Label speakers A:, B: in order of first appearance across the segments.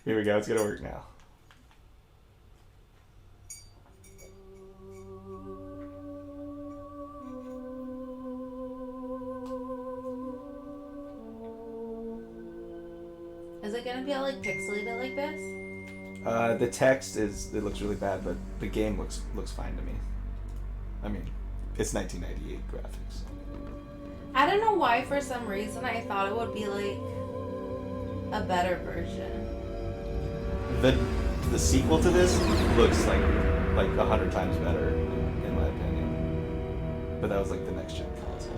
A: Here we go. It's gonna work now.
B: Is it gonna be all like pixelated like this?
A: The text it looks really bad, but the game looks fine to me. I mean, it's 1998 graphics.
B: I don't know why for some reason I thought it would be like a better version.
A: The sequel to this looks like 100 times better in my opinion. But that was like the next gen console.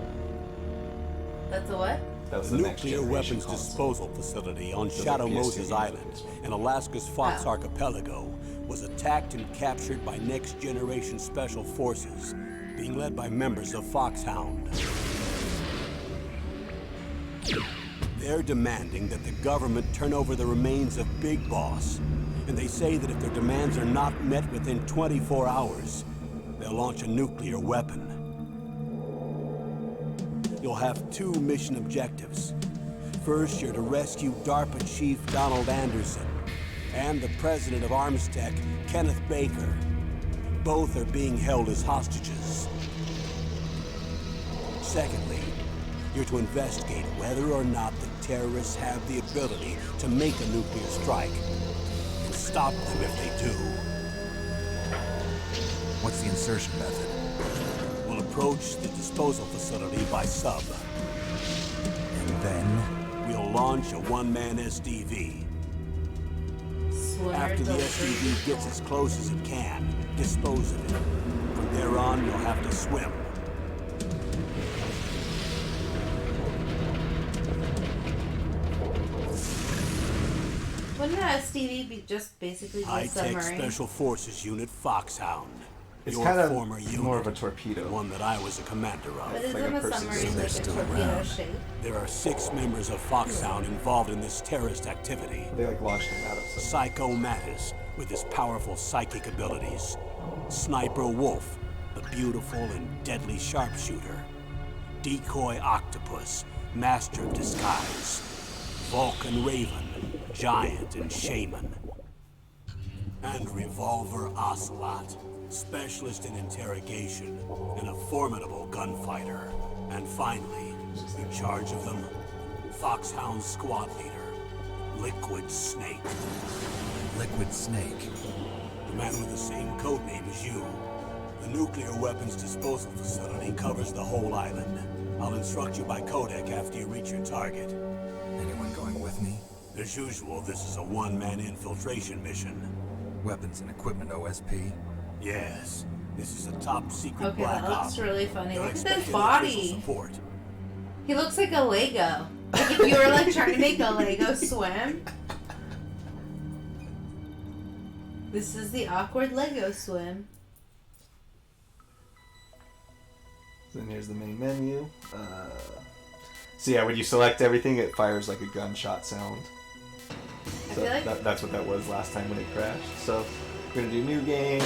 B: That's a what?
A: That was
C: The
A: the next
C: nuclear weapons
A: console.
C: disposal facility on
A: So
C: Shadow
A: the
C: Moses
A: PS2
C: Island in Alaska's Fox
B: Oh.
C: Archipelago was attacked and captured by next generation special forces, being led by members of Foxhound. They're demanding that the government turn over the remains of Big Boss, and they say that if their demands are not met within 24 hours, they'll launch a nuclear weapon. You'll have two mission objectives. First, you're to rescue DARPA Chief Donald Anderson and the president of Armstech, Kenneth Baker. Both are being held as hostages. Secondly, you're to investigate whether or not the terrorists have the ability to make a nuclear strike and stop them if they do.
D: What's the insertion method?
C: We'll approach the disposal facility by sub.
D: And then?
C: We'll launch a one-man SDV.
B: Swimmer
C: After the
B: delivery.
C: SDV gets as close as it can, dispose of it. From there on, you'll have to swim.
B: Wouldn't an STV be just basically a
C: High-tech
B: submarine?
C: Special Forces Unit Foxhound.
A: It's
C: Your
A: kind of
C: former unit,
A: more of a torpedo.
C: the one that I was a commander
B: But
C: of.
B: isn't
A: like a
B: a
A: person,
B: submarine
A: so
D: they're
B: like a
D: still
B: torpedo
D: around.
B: shape?
C: There are 6 members of Foxhound involved in this terrorist activity.
A: They like launched him out of some.
C: Psycho Mattis, with his powerful psychic abilities. Sniper Wolf, the beautiful and deadly sharpshooter. Decoy Octopus, master of disguise. Vulcan Raven, giant and shaman. And Revolver Ocelot, specialist in interrogation and a formidable gunfighter. And finally, in charge of them, Foxhound squad leader, Liquid Snake.
D: Liquid Snake.
C: The man with the same codename as you. The nuclear weapons disposal facility covers the whole island. I'll instruct you by codec after you reach your target.
D: Anyone going with me?
C: As usual, this is a one-man infiltration mission.
D: Weapons and equipment OSP?
C: Yes, this is a top-secret
B: Okay,
C: black
B: that
C: op.
B: looks really funny.
C: You'll
B: Look at
C: expect
B: this
C: any
B: body.
C: official support.
B: He looks like a Lego. Like if you were like trying to make a Lego swim. This is the awkward Lego swim.
A: Then here's the main menu. So yeah, when you select everything, it fires like a gunshot sound.
B: I
A: So
B: feel like
A: that's what that was last time when it crashed. So we're gonna do new game.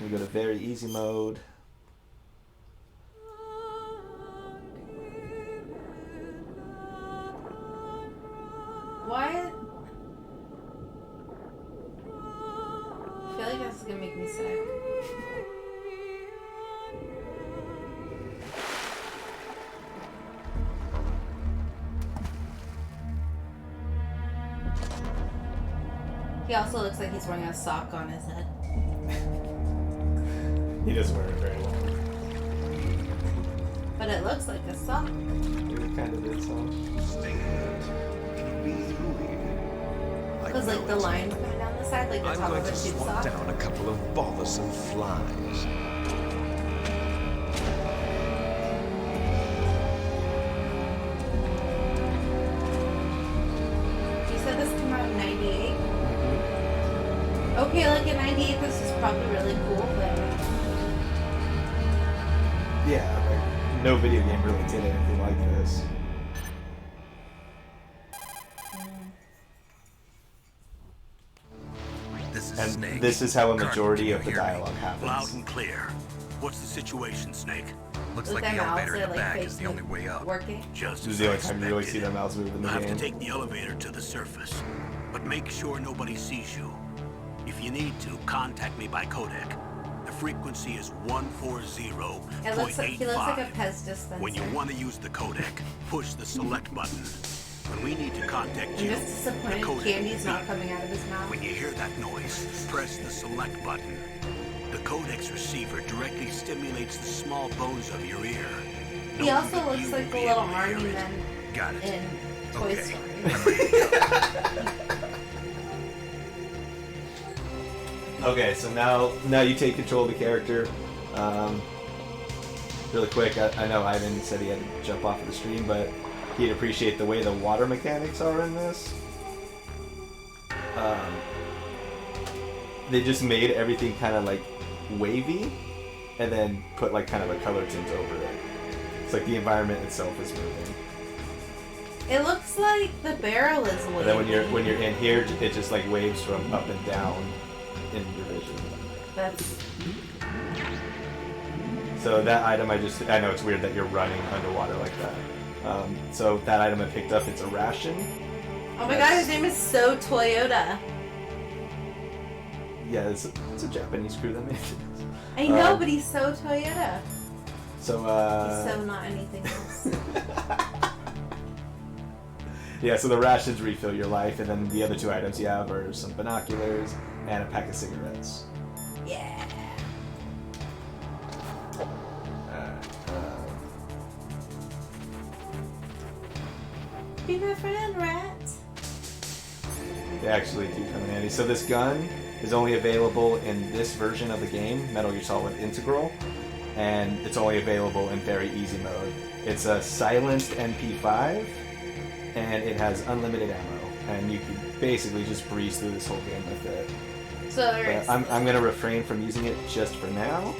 A: We go to very easy mode.
B: what? I feel like this is gonna make me sick. He also looks like he's wearing a sock on his head.
A: He doesn't wear it very well.
B: But it looks like a sock.
A: It kind of did so.
B: Because like the lines coming down the side, like the
E: I'm
B: top
E: going
B: of a
E: to
B: tube
E: swat
B: sock.
E: down a couple of bothersome flies.
B: You said this came out in 98? Okay, like in 98 this is probably really cool, but
A: Yeah, like no video game really did anything like this.
D: This is
A: And
D: Snake.
A: this is how a
D: Carpenter,
A: majority
D: can
A: of the
D: you hear me?
A: dialogue happens.
C: Loud and clear. What's the situation, Snake?
D: Looks
B: with
D: like
B: their
D: the
B: mouths
D: elevator in
B: are
D: the
B: like
D: back
B: fake
D: is the only way up.
B: working.
C: Just
A: This is
C: as
A: the
C: I
A: only time you really see
C: expected.
A: their mouths move in the
C: I'll have
A: game.
C: to take the elevator to the surface. but make sure nobody sees you. If you need to, contact me by codec. The frequency is 140.85.
B: He looks like a Pez dispenser.
C: When you want to use the codec, push the select button. When we need to contact
B: I'm
C: you,
B: just
C: the
B: disappointed
C: codec
B: candy's
C: will
B: not
C: beep.
B: coming out of his mouth.
C: When you hear that noise, press the select button. The codec's receiver directly stimulates the small bones of your ear.
B: He
C: No
B: also
C: one but
B: looks
C: you
B: like
C: will
B: the
C: be
B: little
C: able to hear
B: army
C: it.
B: men
C: Got it.
B: in Toy
C: Okay.
B: Story.
A: Okay, so now you take control of the character. Really quick, I know Ivan said he had to jump off of the stream, but he'd appreciate the way the water mechanics are in this. They just made everything kind of like wavy, and then put like kind of a color tint over it. It's like the environment itself is moving.
B: It looks like the barrel is waving.
A: And then when you're in here, it just like waves from up and down in your vision.
B: That's...
A: So that item I know it's weird that you're running underwater like that. So that item I picked up, it's a ration.
B: Oh my god, his name is So Toyota.
A: Yeah, it's a Japanese crew that made it.
B: I know, but he's so Toyota.
A: So
B: He's so not anything else.
A: yeah, so the rations refill your life, and then the other two items you have are some binoculars and a pack of cigarettes.
B: Yeah. Be my friend, rat.
A: They actually do come in handy. So this gun is only available in this version of the game, Metal Gear Solid Integral, and it's only available in very easy mode. It's a silenced MP5, and it has unlimited ammo, and you can basically just breeze through this whole game with it.
B: So there's...
A: But I'm going to refrain from using it just for now.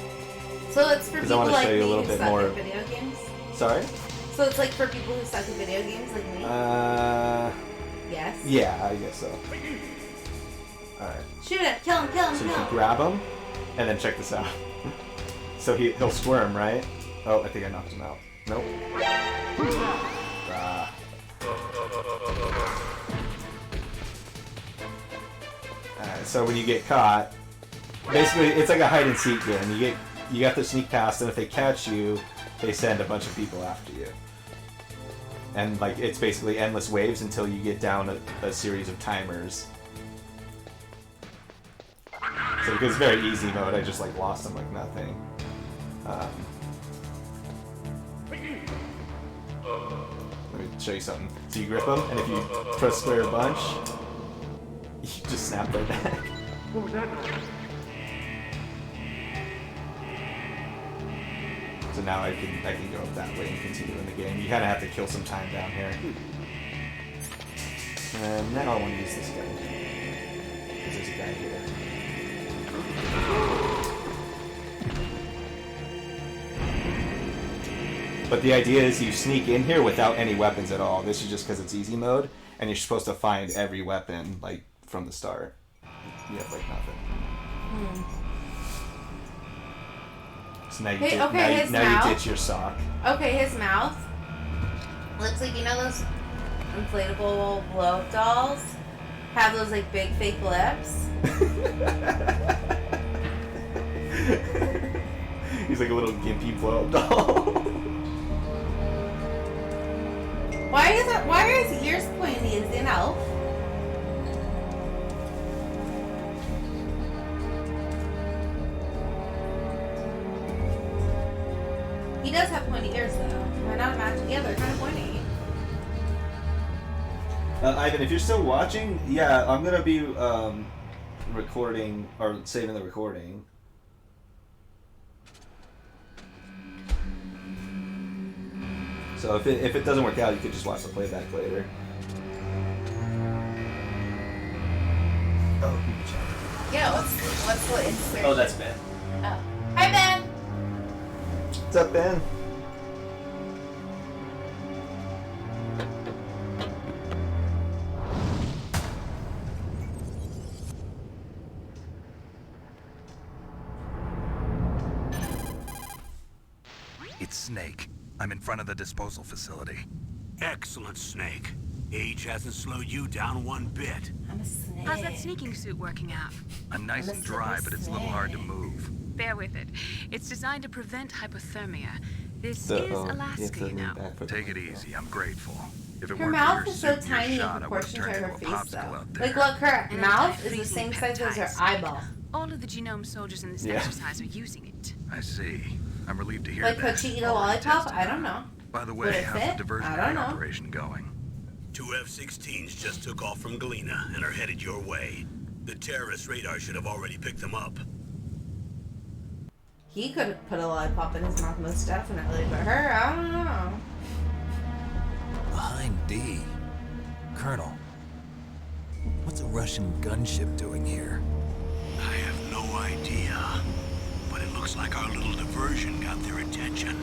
B: So it's for
A: 'Cause I
B: people
A: wanna
B: like
A: show you a
B: me
A: little
B: who
A: bit
B: suck
A: more-
B: at video games?
A: Sorry?
B: So it's like for people who suck at video games like me? Yes.
A: Yeah, I guess so. Alright.
B: Shoot him, kill him, kill him,
A: So you
B: kill
A: can
B: him.
A: grab him, and then check this out. So he'll squirm, right? Oh, I think I knocked him out. Nope. Ah. Alright, so when you get caught, basically it's like a hide and seek game. You got to sneak past, and if they catch you, they send a bunch of people after you. And like it's basically endless waves until you get down a series of timers. So because it's very easy mode, I just like lost them like nothing. Let me show you something. So you grip them, and if you press square a bunch, you just snap right back. So now I can go up that way and continue in the game. You kind of have to kill some time down here. And now I want to use this gun. Because there's a guy here. But the idea is you sneak in here without any weapons at all. This is just because it's easy mode, and you're supposed to find every weapon, like, from the start. You have, like, nothing. So now you,
B: Hey,
A: now
B: okay,
A: you,
B: his
A: now
B: mouth.
A: you ditch your sock.
B: Okay, his mouth looks like, you know those inflatable blow-up dolls? Have those like big fake lips?
A: He's like a little gimpy blow-up doll.
B: Why are his ears pointy? Is he an elf? He does have pointy ears though. Why not match? Yeah, they're kind of pointy.
A: Ivan, if you're still watching, yeah, I'm gonna be recording or saving the recording. So if it doesn't work out, you could just watch the playback later. Oh, you can check.
B: Yeah, what's the Instagram?
A: Oh, that's Ben.
B: Oh. Hi Ben.
A: What's up, Ben?
D: It's Snake. I'm in front of the disposal facility.
C: Excellent, Snake. Age hasn't slowed you down one bit.
B: I'm a snake.
F: How's that sneaking suit working out?
D: I'm nice
B: I'm a
D: and dry,
B: super
D: but it's a little hard to
B: snake.
D: move.
F: Bear with it. It's designed to prevent hypothermia. This
A: The,
F: is
A: you have
F: Alaska,
A: to
F: you
A: lean
F: know.
A: back for the
D: Take it
A: microphone.
D: easy. I'm grateful. If it
B: Her
D: weren't
B: mouth
D: for your
B: is so
D: suit and your
B: tiny in
D: shot, I would have
B: proportion to
D: turned
B: her
D: into a
B: face,
D: popsicle
B: though.
D: out there.
B: Like, look, her
F: An
B: mouth is the
F: anti-freezing
B: same size as her
F: peptides.
B: eyeball.
F: All of the genome soldiers in this
A: Yeah.
F: exercise are using it.
D: I see. I'm relieved to hear
B: Like,
D: that.
B: could she eat a
D: Already
B: lollipop?
D: tested
B: I
D: it.
B: don't know.
D: By the
B: Would
D: way,
B: it
D: how's
B: fit?
D: the
B: I
D: diversionary
B: don't know.
D: operation going?
C: 2 F-16s just took off from Galena and are headed your way. The terrorist radar should have already picked them up.
B: He could have put a lollipop in his mouth, most definitely, but her, I don't know.
G: Behind D. Colonel, what's a Russian gunship doing here?
C: I have no idea, but it looks like our little diversion got their attention.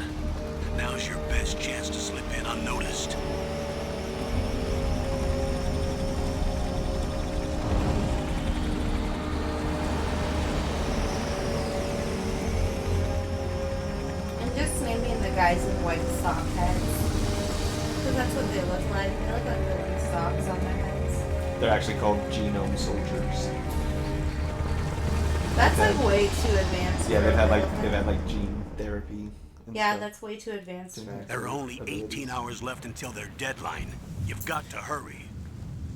C: Now's your best chance to slip in unnoticed.
B: And just naming the guys with white sock heads. Because that's what they look like. They look like they're wearing socks on their heads.
A: They're actually called genome soldiers.
B: That's
A: Okay.
B: like way too advanced.
A: Yeah,
B: for
A: they've had like gene therapy. And
B: Yeah,
A: stuff.
B: that's way too advanced for.
C: There are only
A: Abilities.
C: 18 hours left until their deadline. You've got to hurry.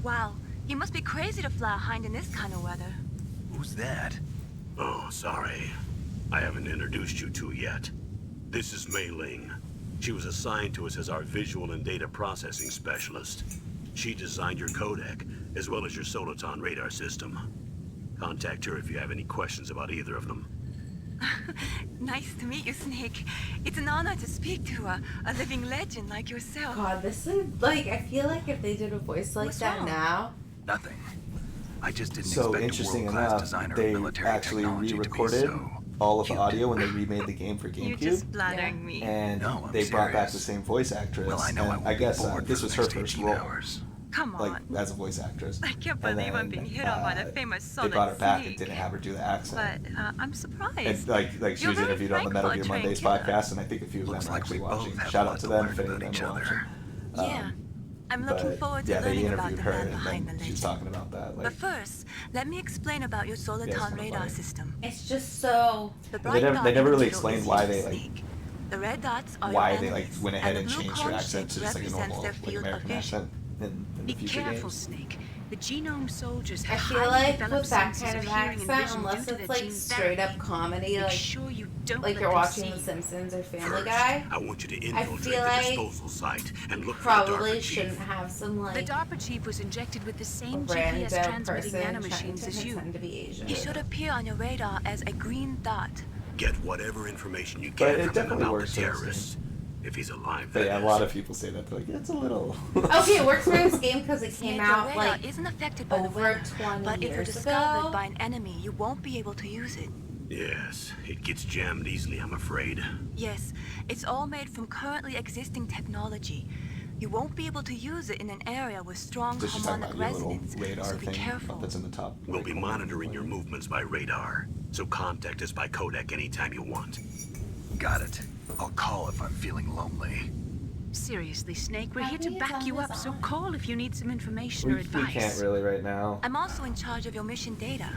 F: Wow, you must be crazy to fly a hind in this kind of weather.
D: Who's that?
C: Oh, sorry. I haven't introduced you to yet. This is Mei Ling. She was assigned to us as our visual and data processing specialist. She designed your codec, as well as your Soliton radar system. Contact her if you have any questions about either of them.
F: Nice to meet you, Snake. It's an honor to speak to a living legend like yourself.
B: God, this is like, I feel like if they did a voice like
F: What's
B: that
F: wrong?
B: now.
D: Nothing. I just didn't
A: So
D: expect a
A: interesting
D: world-class
A: enough,
D: designer
A: they
D: of military
A: actually
D: technology to be
A: re-recorded
D: so
A: all of the
D: cute.
A: audio when they remade the game for
F: You're
A: GameCube,
F: just flattering me.
A: and
D: No, I'm
A: they brought back the
D: serious.
A: same voice actress.
D: Well, I know
A: and
D: I won't
A: I
D: be
A: guess
D: bored
A: this
D: for
A: was
D: the
A: her
D: next
A: first
D: 18
A: role,
D: hours.
F: Come
A: like
F: on.
A: as a voice actress.
F: I can't
A: And
F: believe I'm
A: then,
F: being hit on by the famous
A: They
F: solid
A: brought her back and
F: Snake.
A: didn't have her do the accent.
F: But I'm surprised.
A: And like she
F: You're
A: was
F: very
A: interviewed on the
F: frank
A: Metal
F: for a
A: Gear
F: trained
A: Mondays
F: killer.
A: podcast, and I think a few of
D: Looks
A: them are
D: like
A: actually
D: we both
A: watching.
D: have
A: Shout
D: a
A: out
D: lot
A: to
D: to
A: them
D: learn
A: if any of
D: about
A: them
D: each
A: are
D: other.
A: watching.
F: Yeah. I'm looking
A: But,
F: forward to
A: yeah, they
F: learning about
A: interviewed
F: the
A: her,
F: man
A: and
F: behind the
A: then she was
F: legend.
A: talking about that.
F: But
A: Like,
F: first, let me explain about your
A: it's
F: Soliton
A: kinda
F: radar
A: funny.
F: system.
B: It's just so.
F: The
A: They
F: bright
A: never-
F: dot
A: they never
F: in the
A: really
F: middle
A: explained
F: is
A: why
F: your
A: they, like,
F: snake. The red dots are
A: why
F: your
A: they like
F: enemies,
A: went ahead
F: the
A: and
F: blue
A: changed her
F: cone
A: accent to
F: shape
A: just like a
F: represents
A: normal
F: their
A: like
F: field of
A: American
F: vision.
A: accent in the
F: Be
A: future
F: careful,
A: games.
F: Snake. The genome soldiers
B: I
F: have
B: feel
F: highly
B: like
F: developed
B: with that
F: senses
B: kind
F: of
B: of
F: hearing and
B: accent,
F: vision
B: unless
F: due to
B: it's
F: their
B: like
F: gene
B: straight up
F: therapy.
B: comedy,
F: Make
B: like
F: sure you don't
B: like
F: let
B: you're
F: them
B: watching
F: see
B: The
F: you.
B: Simpsons or Family
C: First,
B: Guy.
C: I want you to
B: I
C: infiltrate
B: feel
C: the
B: like
C: disposal site and look for the
B: Probably
C: DARPA
B: shouldn't
C: chief.
B: have some
F: The
B: like
F: DARPA chief was injected with the same
B: random
F: GPS transmitting
B: person trying
F: nanomachines
B: to
F: as you.
B: pretend to be Asian.
F: He should appear on your radar as a green dot.
C: Get whatever information you
A: But
C: can
A: it
C: from him
A: definitely
C: about
A: works
C: the
A: for this
C: terrorists. If he's alive,
A: But yeah,
C: that
A: a lot
C: is.
A: of people say that they're like it's a little.
B: Okay, it works for this game because it
F: Snake,
B: came
F: your
B: out
F: radar
B: like
F: isn't affected by the
B: over
F: weather,
B: 20
F: but if you're
B: years
F: discovered
B: ago.
F: by an enemy, you won't be able to use it.
C: Yes, it gets jammed easily, I'm afraid.
F: Yes, it's all made from currently existing technology. You won't be able to use it in an area with strong
A: This is talking
F: harmonic
A: about your little
F: resonance,
A: radar
F: so be
A: thing
F: careful.
A: that's in the top.
C: We'll
A: right
C: be
A: corner.
C: monitoring your movements by radar, so contact us by codec anytime you want.
D: Got it. I'll call if I'm feeling lonely.
F: Seriously, Snake, we're
B: How
F: here
B: do
F: to
B: you
F: back
B: turn
F: you
B: this
F: up, so
B: on?
F: call if you need some information or
A: We
F: advice.
A: can't really right now.
F: I'm also in charge of your mission data.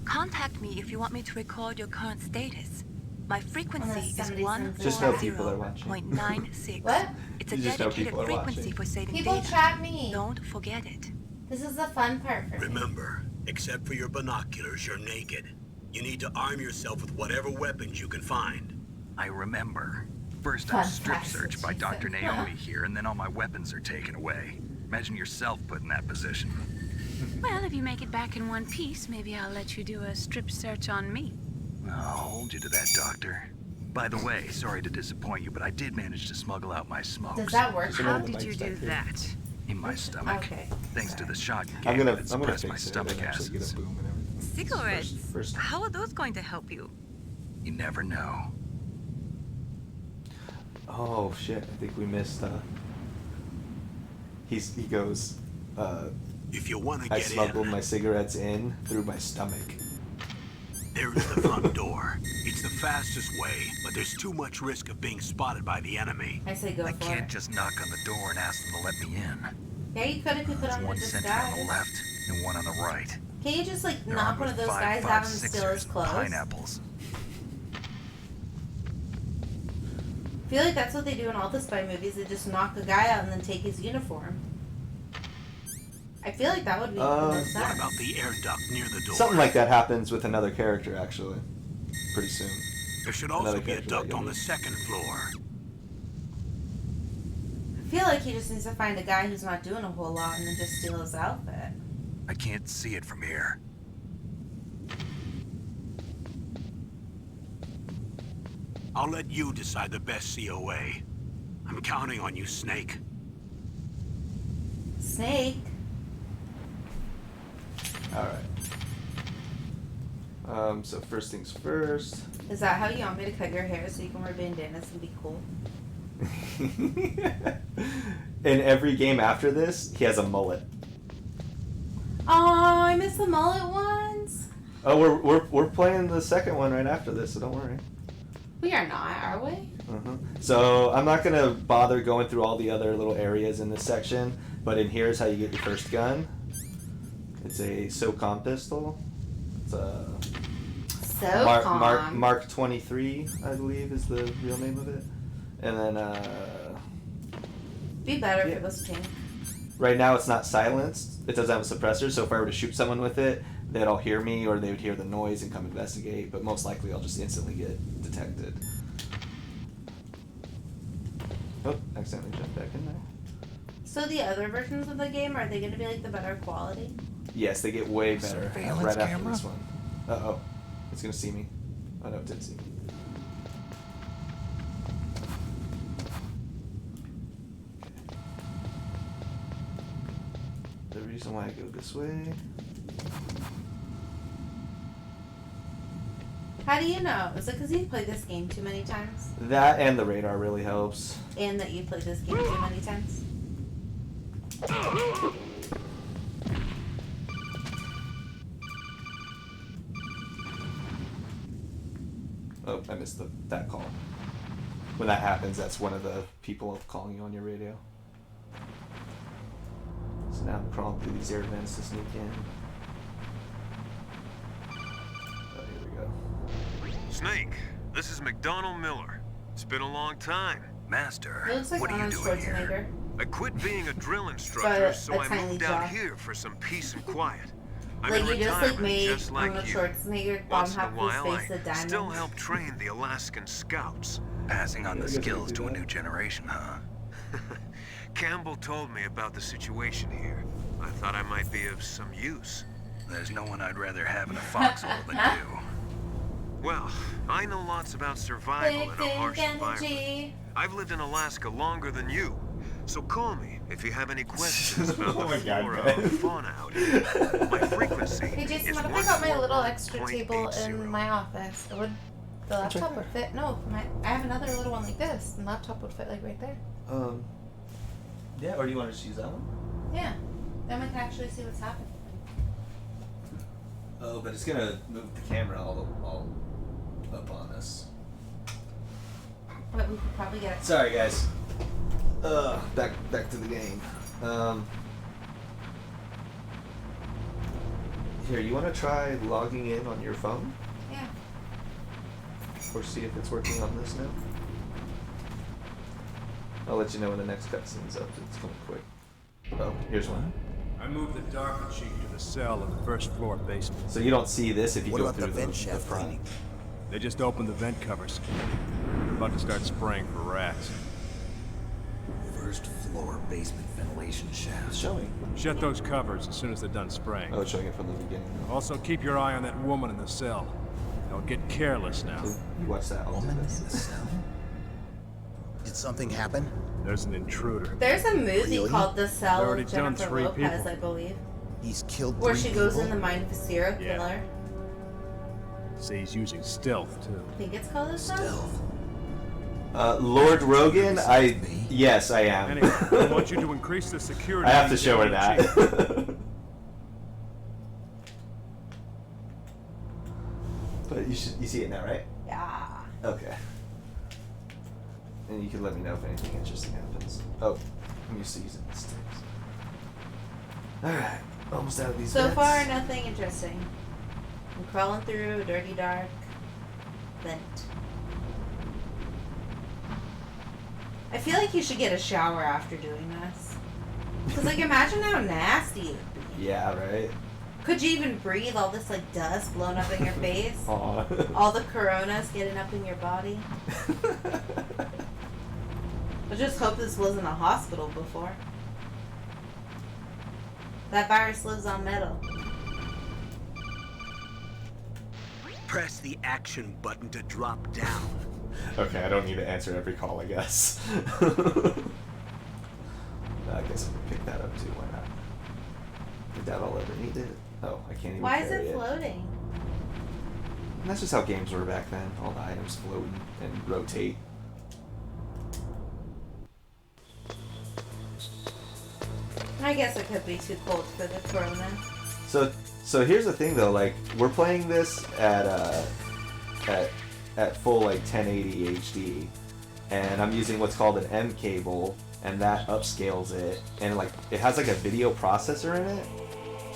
F: Contact me if you want me to record your current status. My frequency
B: Unless
F: is
B: somebody sends
A: Just know people are watching.
F: 1.0.96.
B: What?
F: It's a
A: You just know
F: dedicated
A: people are
F: frequency
A: watching.
F: for saving
B: People
F: data.
B: chat me.
F: Don't forget it.
B: This is the fun part for me.
C: Remember, except for your binoculars, you're naked. You need to arm yourself with whatever weapons you can find.
D: I remember. First
B: Fun
D: I'm strip
B: facts,
D: searched by
B: she
D: Dr.
B: said.
D: Naomi here, and then all my weapons are taken away. Imagine yourself put in that position.
F: Well, if you make it back in one piece, maybe I'll let you do a strip search on me.
D: I'll hold you to that, Doctor. By the way, sorry to disappoint you, but I did manage to smuggle out my smokes.
B: Does that work?
A: So
F: How
A: now the
F: did you
A: mic's
F: do
A: back here.
F: that?
D: In my stomach.
B: Okay.
D: Thanks to the shot you
A: I'm
D: gave
A: gonna
D: me that
A: I'm gonna
D: suppressed my
A: fix it
D: stomach
A: and actually get
D: acids.
A: a boom and everything.
F: Cigarettes?
A: First.
F: How are those going to help you?
D: You never know.
A: Oh shit! I think we missed. He goes.
C: If you want to
A: I
C: get
A: smuggled
C: in,
A: my cigarettes in through my stomach.
C: there's the front door. It's the fastest way, but there's too much risk of being spotted by the enemy.
B: I say go
D: I
B: for
D: can't
B: it.
D: just knock on the door and ask them to let me in.
B: Yeah, you could if you put
D: There's
B: on your
D: one sentry on the
B: disguise.
D: left. and one on the right.
B: Can't you just like
D: They're
B: knock
D: armed
B: one
D: with
B: of those guys out and
D: 5.56
B: steal his
D: and
B: clothes?
D: pineapples.
B: I feel like that's what they do in all the spy movies. They just knock a guy out and then take his uniform. I feel like that would make the most
C: What
B: sense.
C: about the air duct near the door?
A: Something like that happens with another character, actually. Pretty soon.
C: There should also
A: Another
C: be a
A: character
C: duct
A: that
C: on
A: you'll
C: the second floor.
B: I feel like he just needs to find a guy who's not doing a whole lot and then just steal his outfit.
D: I can't see it from here.
C: I'll let you decide the best COA. I'm counting on you, Snake.
B: Snake?
A: Alright. So first things first.
B: Is that how you want me to cut your hair so you can wear bandanas and be cool?
A: In every game after this, he has a mullet.
B: Oh, I miss the mullet ones.
A: Oh, we're playing the second one right after this, so don't worry.
B: We are not, are we?
A: So I'm not gonna bother going through all the other little areas in this section, but in here is how you get your first gun. It's a SOCOM pistol. It's a
B: So
A: Mark 23, I believe, is the real name of it. And then
B: Be better if
A: yeah.
B: it was pink.
A: Right now it's not silenced. It doesn't have a suppressor, so if I were to shoot someone with it, they'd all hear me or they would hear the noise and come investigate, but most likely I'll just instantly get detected. Oh, accidentally jumped back in there.
B: So the other versions of the game, are they going to be like the better quality?
A: Yes, they get way better
G: Surveillance
A: right after
G: camera?
A: this one. Uh-oh. It's gonna see me. Oh no, it did see me. The reason why I go this way.
B: How do you know? Is it because you've played this game too many times?
A: That and the radar really helps.
B: And that you've played this game too many times?
A: Oh, I missed that call. When that happens, that's one of the people calling you on your radio. So now I'm crawling through these air vents to sneak in. Oh, here we go.
H: Snake, this is McDonald Miller. It's been a long time.
D: Master,
B: It looks like
D: what are you
B: Arnold
D: doing here?
B: Schwarzenegger.
H: I quit being a drill instructor,
B: But
H: so
B: a
H: I
B: tiny
H: moved
B: jaw.
H: out here for some peace and quiet. I'm
B: Like
H: in
B: you just like
H: retirement,
B: made
H: just like
B: Arnold
H: you.
B: Schwarzenegger bomb
H: Once in a
B: half his
H: while,
B: face with
H: I
B: diamonds.
H: still help train the Alaskan Scouts.
D: Passing on the
A: I guess I
D: skills
A: can do
D: to a
A: that.
D: new generation, huh?
H: Campbell told me about the situation here. I thought I might be of some use.
D: There's no one I'd rather have in a foxhole than you.
H: Well, I know lots about survival in a
B: Big
H: harsh environment.
B: energy.
H: I've lived in Alaska longer than you, so call me if you have any questions about
A: Oh my
H: the
A: God,
H: flora
A: Ben.
H: or fauna out here. My frequency
B: Hey Jason,
H: is
B: what if I got my little
H: 141.80.
B: extra table in my office? It would, the laptop would fit. No, I have another little one like this. And the laptop would fit like right there.
A: Yeah, or do you want to just use that one?
B: Yeah. Then we can actually see what's happening.
A: Oh, but it's gonna move the camera all up on us.
B: But we could probably get it.
A: Sorry, guys. Back to the game. Here, you want to try logging in on your phone,
B: Yeah.
A: or see if it's working on this now? I'll let you know when the next cutscene's up. It's coming quick. Oh, here's one.
I: I moved the dark cheek to the cell in the first floor basement.
A: So you don't see this if you
G: What
A: go
G: about
A: through
G: the vent shaft
A: front.
G: cleaning?
I: They just opened the vent covers. They're about to start spraying for rats.
G: First floor basement ventilation
A: It's
G: shaft.
A: showing.
I: Shut those covers as soon as they're done spraying.
A: Oh, it's showing it from the beginning.
I: Also, keep your eye on that woman in the cell. Don't get careless now.
A: So you watch that. I'll do
G: Woman
A: this.
G: in the cell? Did something happen?
I: There's an intruder.
B: There's a movie
G: Really?
B: called The Cell
I: Already
B: with
I: done
B: Jennifer
I: 3
B: Lopez,
I: people.
B: I believe.
G: He's killed
B: Where
G: 3
B: she goes
G: people?
B: in the mind of a serial
I: Yeah.
B: killer.
I: See, he's using stealth, too.
B: I think it's called The Cell.
G: Stealth.
A: Lord Rogan,
G: Me?
A: yes, I am.
I: Anyway, I want you to increase the security.
A: I have to
I: of the
A: show her
I: chief.
A: that. But you see it now, right?
B: Yeah.
A: Okay. And you can let me know if anything interesting happens. Oh, I'm used to using these things. Alright. Almost out of these
B: So
A: vents.
B: far, nothing interesting. I'm crawling through a dirty, dark vent. I feel like you should get a shower after doing this. Because, like, imagine how nasty it would be.
A: Yeah, right?
B: Could you even breathe all this, like, dust blown up in your face?
A: Aw.
B: All the coronas getting up in your body? I just hope this wasn't a hospital before. That virus lives on metal.
C: Press the action button to drop down.
A: Okay, I don't need to answer every call, I guess. I guess I can pick that up too, why not? I doubt I'll ever need it. Oh, I can't even
B: Why is
A: carry
B: it floating?
A: And that's just how games were back then. All the items float and rotate.
B: I guess it could be too cold for the corona.
A: So here's the thing though, like we're playing this at full like 1080 HD, and I'm using what's called an M cable, and that upscales it, and like it has like a video processor in it,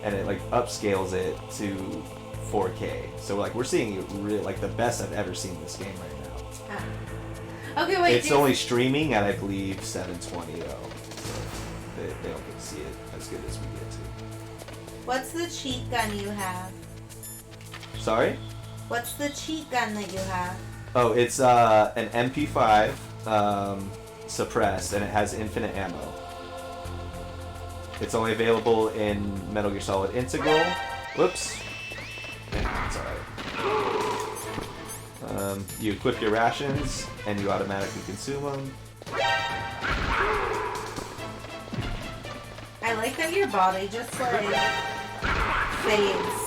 A: and it like upscales it to 4K. So like we're seeing it really like the best I've ever seen this game right now.
B: Ah. Okay, wait.
A: It's only streaming at I believe 720 though, so they don't get to see it as good as we get to.
B: What's the cheat gun you have?
A: Sorry?
B: What's the cheat gun that you have?
A: Oh, it's an MP5 suppressed, and it has infinite ammo. It's only available in Metal Gear Solid Integral. Whoops. Yeah, it's alright. You equip your rations, and you automatically consume them.
B: I like that your body just like fades.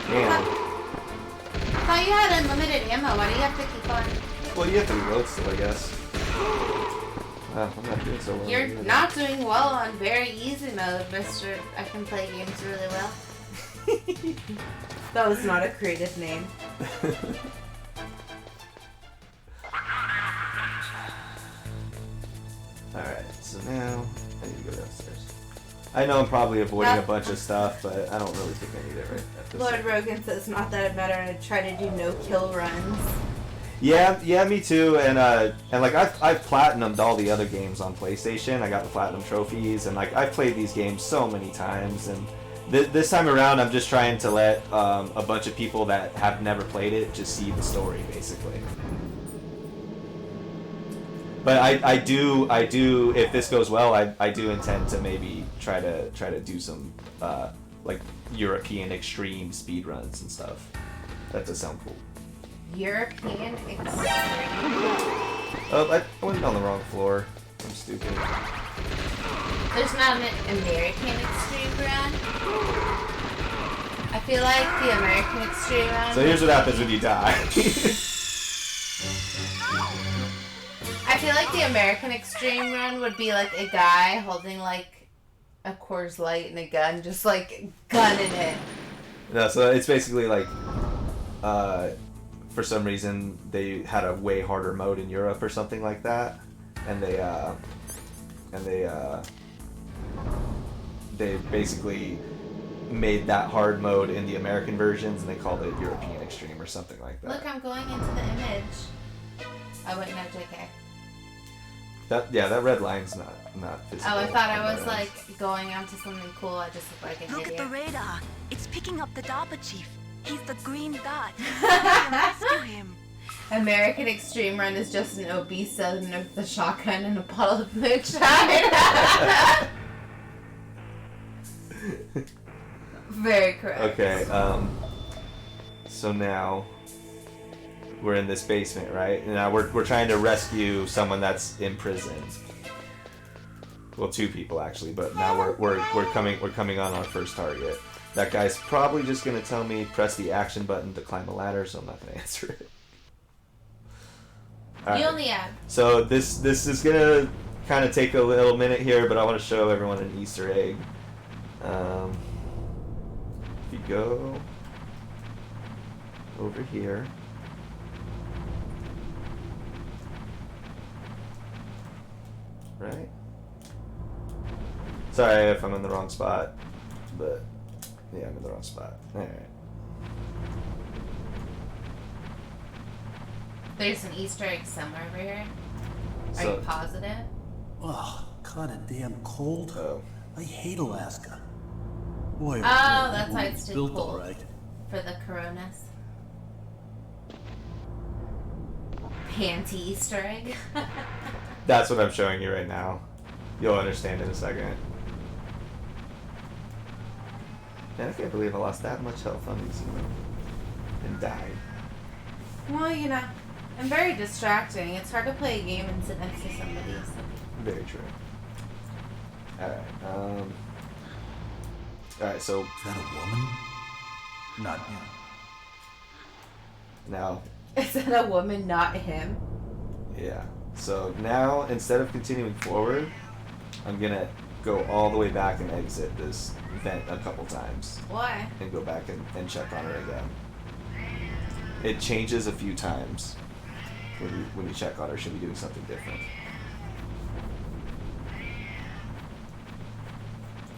A: Damn.
B: I thought you had unlimited ammo. Why do you have to keep on?
A: Well, you have to reload still, I guess. I'm not doing so well.
B: You're
A: either.
B: not doing well on very easy mode, Mr. I can play games really well. That was not a creative name.
A: Alright, so now I need to go downstairs. I know I'm probably avoiding a bunch of stuff, but I don't really think I need it right at this
B: Lord
A: time.
B: Rogan says not that it better to try to do no-kill runs.
A: Yeah, me too. And like I've platinumed all the other games on PlayStation. I got the platinum trophies, and like I've played these games so many times. And this time around, I'm just trying to let a bunch of people that have never played it just see the story, basically. But I do. If this goes well, I do intend to maybe try to do some like European extreme speedruns and stuff. That does sound cool.
B: European extreme.
A: Oh, I went on the wrong floor. I'm stupid.
B: There's not an American extreme run. I feel like the American extreme run.
A: So here's what happens when you die.
B: I feel like the American extreme run would be like a guy holding like a Coors Light and a gun, just like gunning it.
A: No, so it's basically like, for some reason they had a way harder mode in Europe or something like that, and they basically made that hard mode in the American versions, and they called it European Extreme or something like that.
B: Look, I'm going into the image. I wouldn't know, JK.
A: That red line's not visible.
B: Oh, I thought I
A: on
B: was
A: my
B: like going on to something cool. I just look like an
F: Look
B: idiot.
F: at the radar. It's picking up the DARPA chief. He's the green dot. We can rescue him.
B: American Extreme Run is just an obese southerner with a shotgun and a bottle of moonshine. Very correct.
A: Okay, so now we're in this basement, right? And now we're trying to rescue someone that's in prison. Well, two people actually, but now we're coming on our first target. That guy's probably just gonna tell me press the action button to climb a ladder, so I'm not gonna answer it. All
B: You
A: right.
B: only have.
A: So this is gonna kind of take a little minute here, but I want to show everyone an Easter egg. If you go over here, right? Sorry if I'm in the wrong spot, but yeah, I'm in the wrong spot. Alright.
B: There's an Easter egg somewhere over here. Are
A: So-
B: you positive?
C: Oh, kind of damn cold.
A: Oh.
C: I hate Alaska. Boy,
B: Oh, that's why it's too
C: built
B: cold.
C: all right.
B: For the Coronas. Panty Easter egg.
A: That's what I'm showing you right now. You'll understand in a second. Man, I can't believe I lost that much health on these, and died.
B: Well, you know, I'm very distracting. It's hard to play a game and sit next to somebody. So.
A: Very true. Alright, so
G: Is that a woman? Not him.
A: now,
B: Is that a woman, not him?
A: yeah. So now, instead of continuing forward, I'm gonna go all the way back and exit this vent a couple times.
B: Why?
A: And go back and check on her again. It changes a few times when you check on her. She'll be doing something different.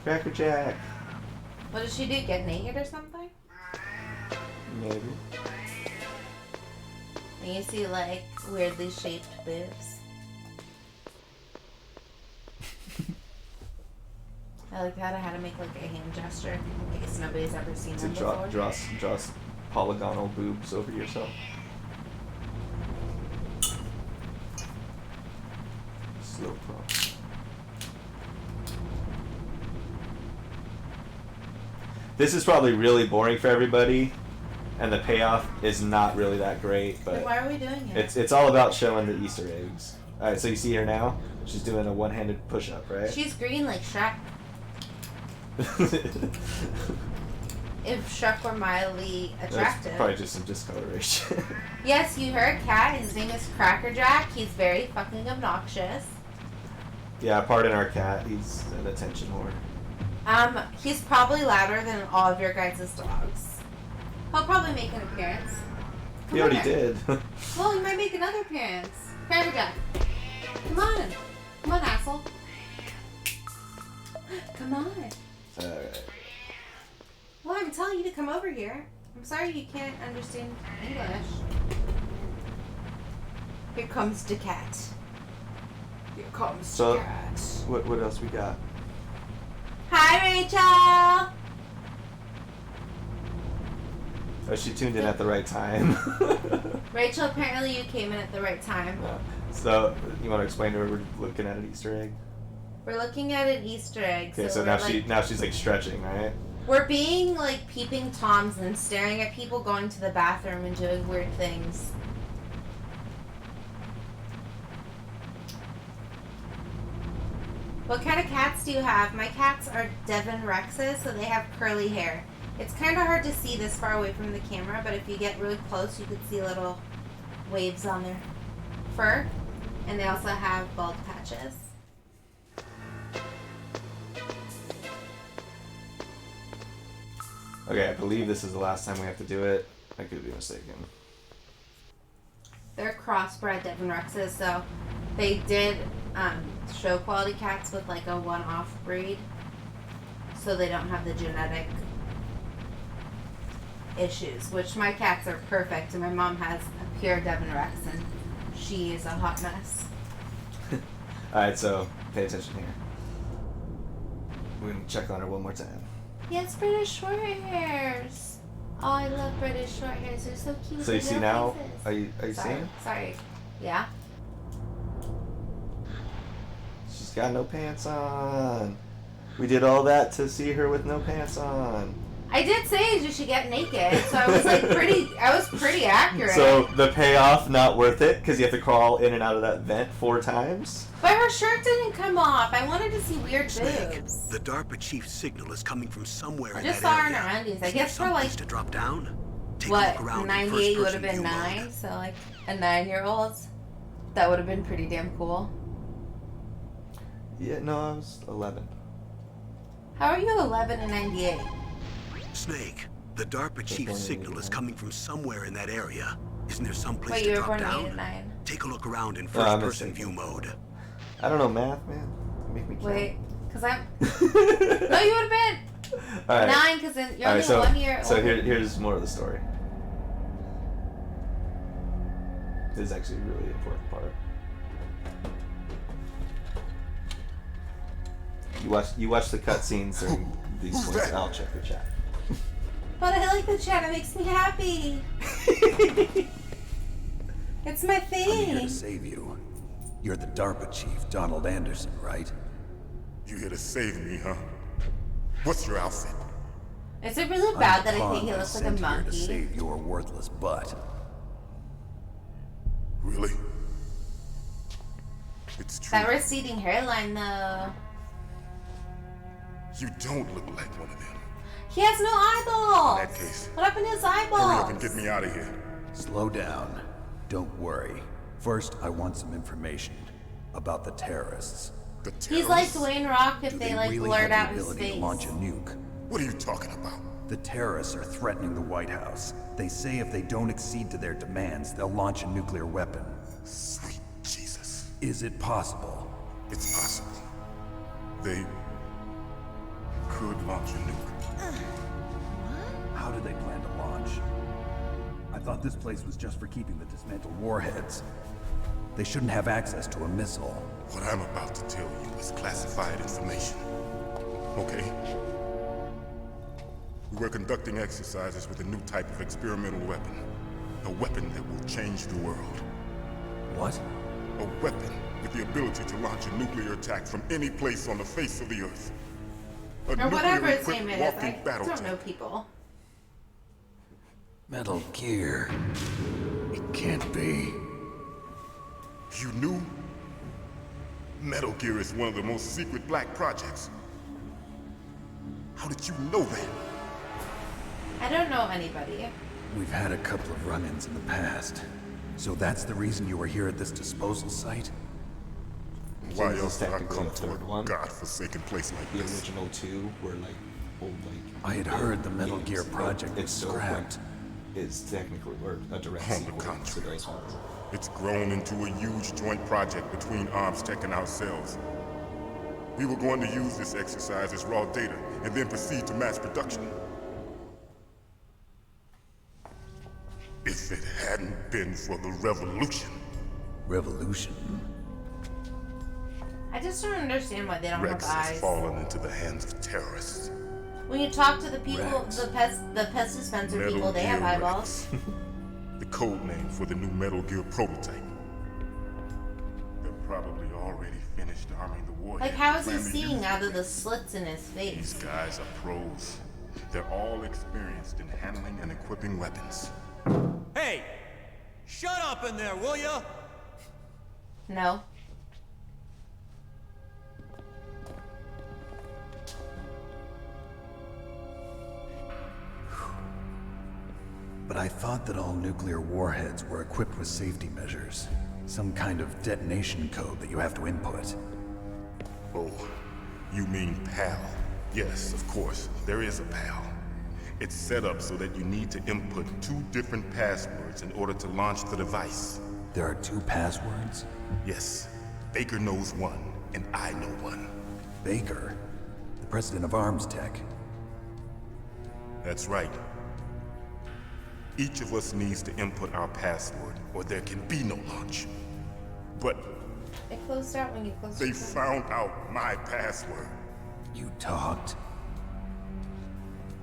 A: Cracker Jack.
B: What did she do? Get naked or something?
A: Maybe.
B: And you see like weirdly shaped boobs. I like that. I had to make like a hand gesture in case nobody's ever seen
A: To
B: them
A: draw
B: before.
A: polygonal boobs over yourself. Slow pro. This is probably really boring for everybody, and the payoff is not really that great.
B: Then
A: But
B: why are we doing it?
A: it's all about showing the Easter eggs. All right, so you see her now. She's doing a one-handed push-up, right?
B: She's green like Shrek. If Shrek were mildly
A: That's
B: attractive.
A: probably just some discoloration.
B: Yes, you heard Cat. His name is Cracker Jack. He's very fucking obnoxious.
A: Yeah, pardon our cat. He's an attention whore.
B: He's probably louder than all of your guys' dogs. He'll probably make an appearance.
A: He already
B: here.
A: did.
B: Well, he might make another appearance. Cracker Jack. Come on. Come on, asshole. Come on.
A: Alright.
B: Well, I'm telling you to come over here. I'm sorry you can't understand English. Here comes the cat. Here comes
A: So-
B: the cat.
A: What else we got?
B: Hi, Rachel!
A: Oh, she tuned in at the right time.
B: Rachel, apparently you came in at the right time.
A: Yeah. So, you want to explain to her we're looking at an Easter egg?
B: We're looking at an Easter egg.
A: Okay, so
B: we're
A: now she's like stretching, right?
B: we're being like peeping toms and staring at people going to the bathroom and doing weird things. What kind of cats do you have? My cats are Devon Rexes, so they have curly hair. It's kind of hard to see this far away from the camera, but if you get really close, you could see little waves on their fur. And they also have bald patches.
A: Okay, I believe this is the last time we have to do it. I could be mistaken.
B: They're crossbred Devon Rexes, so they did show quality cats with like a one-off breed, so they don't have the genetic issues, which my cats are perfect, and my mom has a pure Devon Rex, and she is a hot mess.
A: Alright, so pay attention here. We're gonna check on her one more time.
B: Yes, British short hairs. Oh, I love British short hairs. They're so cute.
A: So you
B: with
A: see
B: little
A: now?
B: faces.
A: Are you
B: Sorry.
A: seeing?
B: Sorry. Yeah.
A: She's got no pants on. We did all that to see her with no pants on.
B: I did say you should get naked, so I was like I was pretty accurate.
A: So the payoff not worth it because you have to crawl in and out of that vent 4 times.
B: But her shirt didn't come off. I wanted to see weird
C: Snake,
B: boobs.
C: the DARPA chief's signal is coming from somewhere
B: I
C: in
B: just
C: that
B: saw her in
C: area.
B: her undies. I
C: Is
B: guess
C: there
B: for like
C: someplace to drop down? Take a
B: what,
C: look around in
B: 98 you would have
C: first-person
B: been
C: view
B: 9,
C: mode.
B: so like a 9-year-old. That would have been pretty damn cool.
A: Yeah, no, I was 11.
B: How are you 11 and 98?
C: Snake, the DARPA chief's signal is coming from somewhere in that area. Isn't there someplace
B: Wait,
C: to
B: you were
C: drop
B: born in 8
C: down?
B: and 9.
C: Take a look around in
A: No, I'm
C: first-person
A: mistaken.
C: view mode.
A: I don't know math, man. Make me count.
B: Wait, because I'm. No, you would have been
A: All right.
B: 9, because then you're
A: All
B: only
A: right,
B: 1 year
A: so
B: older.
A: here's more of the story. This is actually a really important part. You watch the cutscenes during these points. I'll check the chat.
B: But I like the chat. It makes me happy. It's my
G: I'm here
B: thing.
G: to save you. You're the DARPA chief, Donald Anderson, right?
J: You here to save me, huh? What's your outfit?
B: Is it really bad that I
G: I'm
B: think he
G: Khan,
B: looks like a
G: sent here to
B: monkey?
G: save your worthless butt.
J: Really? It's true.
B: That receding hairline, though.
J: You don't look like one of them.
B: He has no eyeballs.
J: In that case,
B: What happened to his
J: hurry
B: eyeballs?
J: up and get me out of here.
G: Slow down. Don't worry. First, I want some information about the terrorists.
J: The terrorists?
B: He's like Dwayne Rock if
G: Do
B: they
G: they
B: like
G: really
B: blurred
G: have
B: out
G: the
B: his
G: ability
B: face.
G: to launch a nuke?
J: What are you talking about?
G: The terrorists are threatening the White House. They say if they don't accede to their demands, they'll launch a nuclear weapon.
J: Sweet Jesus.
G: Is it possible?
J: It's possible. They could launch a nuke.
G: How do they plan to launch? I thought this place was just for keeping the dismantled warheads. They shouldn't have access to a missile.
J: What I'm about to tell you is classified information. Okay? We were conducting exercises with a new type of experimental weapon. A weapon that will change the world.
G: What?
J: A weapon with the ability to launch a nuclear attack from any place on the face of the Earth. A
B: Or whatever his
J: nuclear-equipped
B: name is.
J: walking
B: I
J: battle
B: don't know
J: tank.
B: people.
G: Metal Gear. It can't be.
J: You knew? Metal Gear is one of the most secret black projects. How did you know that?
B: I don't know anybody.
G: We've had a couple of run-ins in the past. So that's the reason you were here at this disposal site?
J: Why
A: this is
J: else would I
A: technically
J: come
A: the
J: to
A: third
J: a
A: one.
J: godforsaken place like
A: The
J: this?
A: original 2 were like old
G: I had heard the Metal
A: games,
G: Gear
A: but
G: project was
A: it's still
G: scrapped.
A: is technically or a direct
J: On the
A: sequel to
J: contrary,
A: those ones.
J: it's grown into a huge joint project between Arms Tech and ourselves. We were going to use this exercise as raw data and then proceed to mass production. If it hadn't been for the revolution,
G: Revolution?
B: I just don't understand why they don't
J: Rex
B: have
J: has
B: eyes.
J: fallen into the hands of terrorists.
B: When you talk to the people,
G: Rex.
B: the pest dispenser
J: Metal
B: people, they have
J: Gear
B: eyeballs.
J: Rex. The code name for the new Metal Gear prototype. They're probably already finished arming the warhead.
B: Like, how is he
J: Plan to
B: seeing
J: use
B: out of
J: it.
B: the slits in his
J: These
B: face?
J: guys are pros. They're all experienced in handling and equipping weapons.
C: Hey! Shut up in there, will ya?
B: No.
G: But I thought that all nuclear warheads were equipped with safety measures. Some kind of detonation code that you have to input.
J: Oh, you mean PAL? Yes, of course, there is a PAL. It's set up so that you need to input 2 different passwords in order to launch the device.
G: There are 2 passwords?
J: Yes, Baker knows one, and I know one.
G: Baker, the president of Arms Tech.
J: That's right. Each of us needs to input our password, or there can be no launch. But
B: It closed out when you closed
J: they
B: your phone.
J: found out my password.
G: You talked?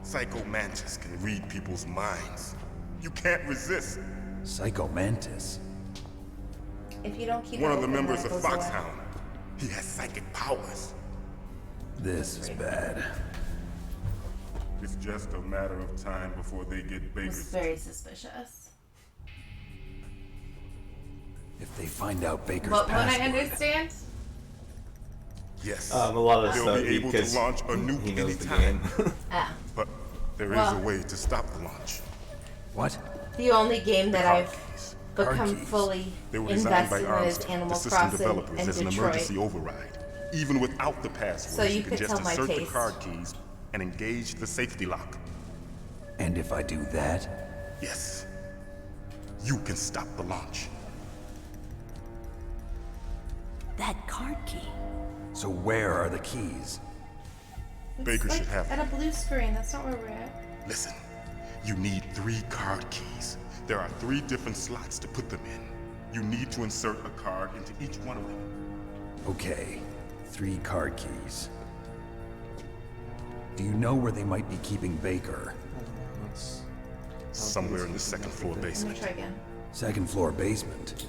J: Psycho Mantis can read people's minds. You can't resist.
G: Psycho Mantis?
B: If you don't keep
J: One
B: it
J: of the
B: open, then
J: members
B: it
J: of
B: goes away.
J: Foxhound. He has psychic powers.
G: This is bad.
J: It's just a matter of time before they get
B: It's
J: Baker's.
B: very suspicious.
G: If they find out Baker's
B: But when I
G: password...
B: understand,
J: Yes.
A: A lot of
J: They'll
A: stuff
J: be able to
A: because
J: launch a nuke
A: he knows the
J: anytime.
A: game.
J: But there is
B: Well-
J: a way to stop the launch.
G: What?
B: the only game that
J: Card
B: I've
J: keys.
B: become
G: keys.
B: fully
J: They were designed by
B: invested in
J: Arms
B: is
J: Tech,
B: Animal
J: the system
B: Crossing
J: developers,
B: and
J: as an
B: Detroit.
J: emergency override. Even without the password,
B: So you
J: can
B: could
J: just
B: tell my
J: insert the
B: taste.
J: card keys and engage the safety lock.
G: And if I do that?
J: Yes. You can stop the launch.
K: That card key.
G: So where are the keys?
J: Baker
B: It's
J: should have
B: at a blue screen. That's not where we're at.
J: Listen, you need 3 card keys. There are 3 different slots to put them in. You need to insert a card into each one of them.
G: Okay, 3 card keys. Do you know where they might be keeping Baker?
J: Somewhere in the second floor
B: Let me
J: basement.
B: try again.
G: Second floor basement.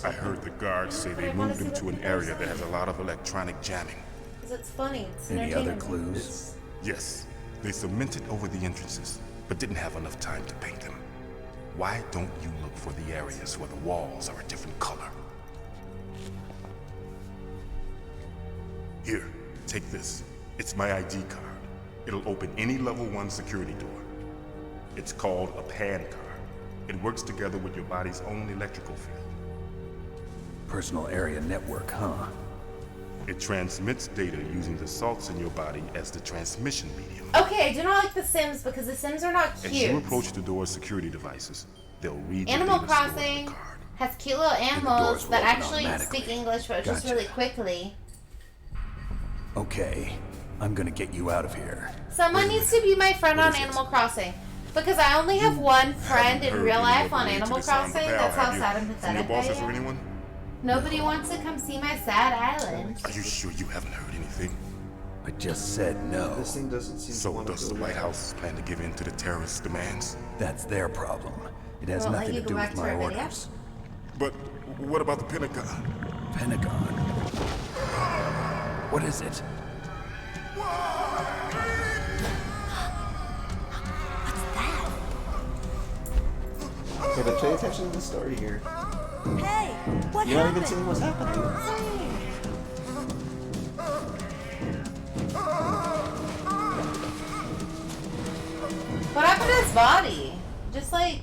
J: I heard the guards say they moved him to an area that has a lot of electronic jamming.
B: Because it's funny. It's
G: Any other
B: entertaining.
G: clues?
J: Yes, they cemented over the entrances, but didn't have enough time to paint them. Why don't you look for the areas where the walls are a different color? Here, take this. It's my ID card. It'll open any level 1 security door. It's called a PAN card. It works together with your body's own electrical field.
G: Personal area network, huh?
J: It transmits data using the salts in your body as the transmission medium.
B: Okay, I do not like The Sims because The Sims are not
J: As
B: cute.
J: you approach the door's security devices, they'll read
B: Animal
J: the data stored in
B: Crossing
J: the card.
B: has cute little
G: doors
B: animals
G: will
B: that
G: open
B: actually
G: automatically.
B: speak English, but just
G: Gotcha.
B: really quickly.
G: Okay, I'm gonna get you out of here.
B: Someone needs to be my friend on Animal Crossing. Because I only have one friend in
J: Heard
B: real
J: any
B: life
J: of the
B: on
J: way to
B: Animal
J: disarm the
B: Crossing.
J: pal,
B: That's how
J: have you?
B: sad and
J: From your
B: pathetic I
J: bosses or
B: am.
J: anyone?
B: Nobody wants to come see my sad island.
J: Are you sure you haven't heard anything?
G: I just said no.
A: This thing doesn't seem to
J: So
A: want
J: does
A: to
J: the
A: go
J: White
A: away.
J: House plan to give in to the terrorist demands?
G: That's their problem. It has
B: Won't let
G: nothing
B: you
G: to
B: go
G: do
B: back
G: with
B: to
G: my
B: our video?
G: orders.
J: But what about the Pentagon?
G: Pentagon. What is it?
A: Okay, but pay attention to the story here.
K: Hey, what
A: You're not even
K: happened?
A: seeing what's happening.
B: What happened to his body? Just like...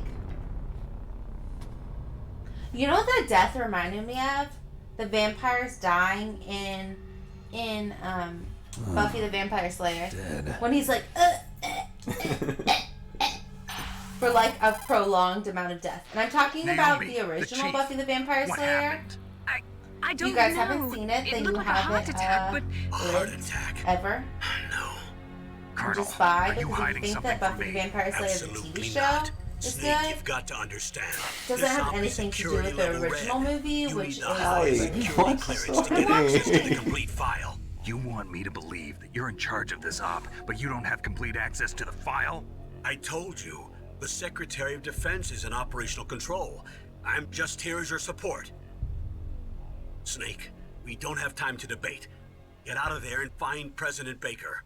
B: You know what that death reminded me of? The vampires dying in Buffy the Vampire Slayer.
G: Dead.
B: When he's like, for like a prolonged amount of death. And I'm talking about
D: Naomi,
B: the
D: the
B: original
D: chief.
B: Buffy the Vampire
D: What
B: Slayer.
D: happened?
F: I don't
B: You guys
F: know.
B: haven't seen it, then
F: looked
B: you
F: like a heart
B: haven't
F: attack, but
G: Heart
B: lived
G: attack.
B: ever.
D: No.
B: Would
D: Colonel,
B: you spy
D: are you
B: because you
D: hiding
B: think
D: something
B: that
D: from
B: Buffy the
D: me?
B: Vampire Slayer the
C: Absolutely
B: TV show
C: not.
B: is
C: Snake,
B: good?
C: you've got to understand.
B: Doesn't
C: This
B: have
C: Omni
B: anything to do
C: security
B: with the
C: level
B: original
C: red.
B: movie,
C: You
B: which
C: need
B: is
C: the highest
A: Hey,
C: security
A: what's
C: clearance to get
A: story?
C: access to the complete file.
D: You want me to believe that you're in charge of this op, but you don't have complete access to the file?
C: I told you, the Secretary of Defense is in operational control. I'm just here as your support. Snake, we don't have time to debate. Get out of there and find President Baker.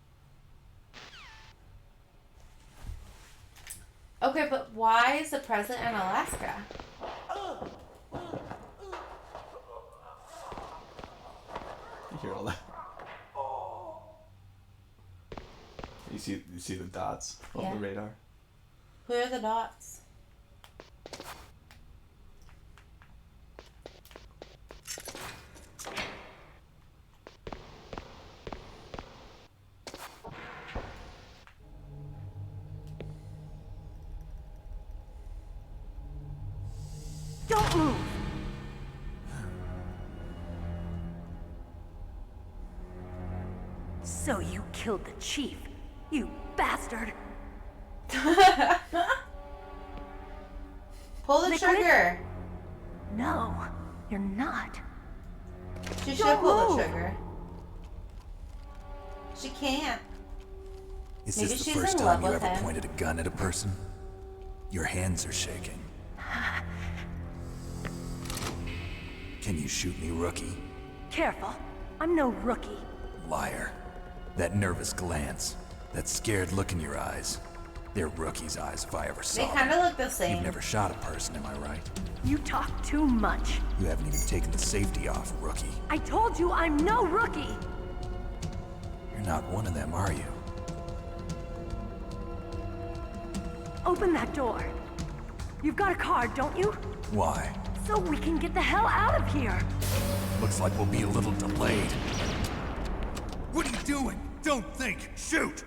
B: Okay, but why is the president in Alaska?
A: You hear all that? You see the dots on
B: Yeah.
A: the radar?
B: Who are the dots?
K: Don't move! So you killed the chief, you bastard!
B: Pull the
K: Nicholas?
B: trigger.
K: No, you're not.
B: She should
K: Don't
B: pull
K: move.
B: the trigger. She can't.
G: Is
B: Maybe
G: this the
B: she's
G: first
B: in
G: time
B: love
G: you
B: with
G: ever
B: him.
G: pointed a gun at a person? Your hands are shaking. Can you shoot me, rookie?
K: Careful, I'm no rookie.
G: Liar. That nervous glance, that scared look in your eyes. They're rookie's eyes if I ever saw
B: They
G: them.
B: kind of look the same.
G: You've never shot a person, am I right?
K: You talk too much.
G: You haven't even taken the safety off, rookie.
K: I told you I'm no rookie!
G: You're not one of them, are you?
K: Open that door. You've got a card, don't you?
G: Why?
K: So we can get the hell out of here!
G: Looks like we'll be a little delayed. What are you doing? Don't think! Shoot!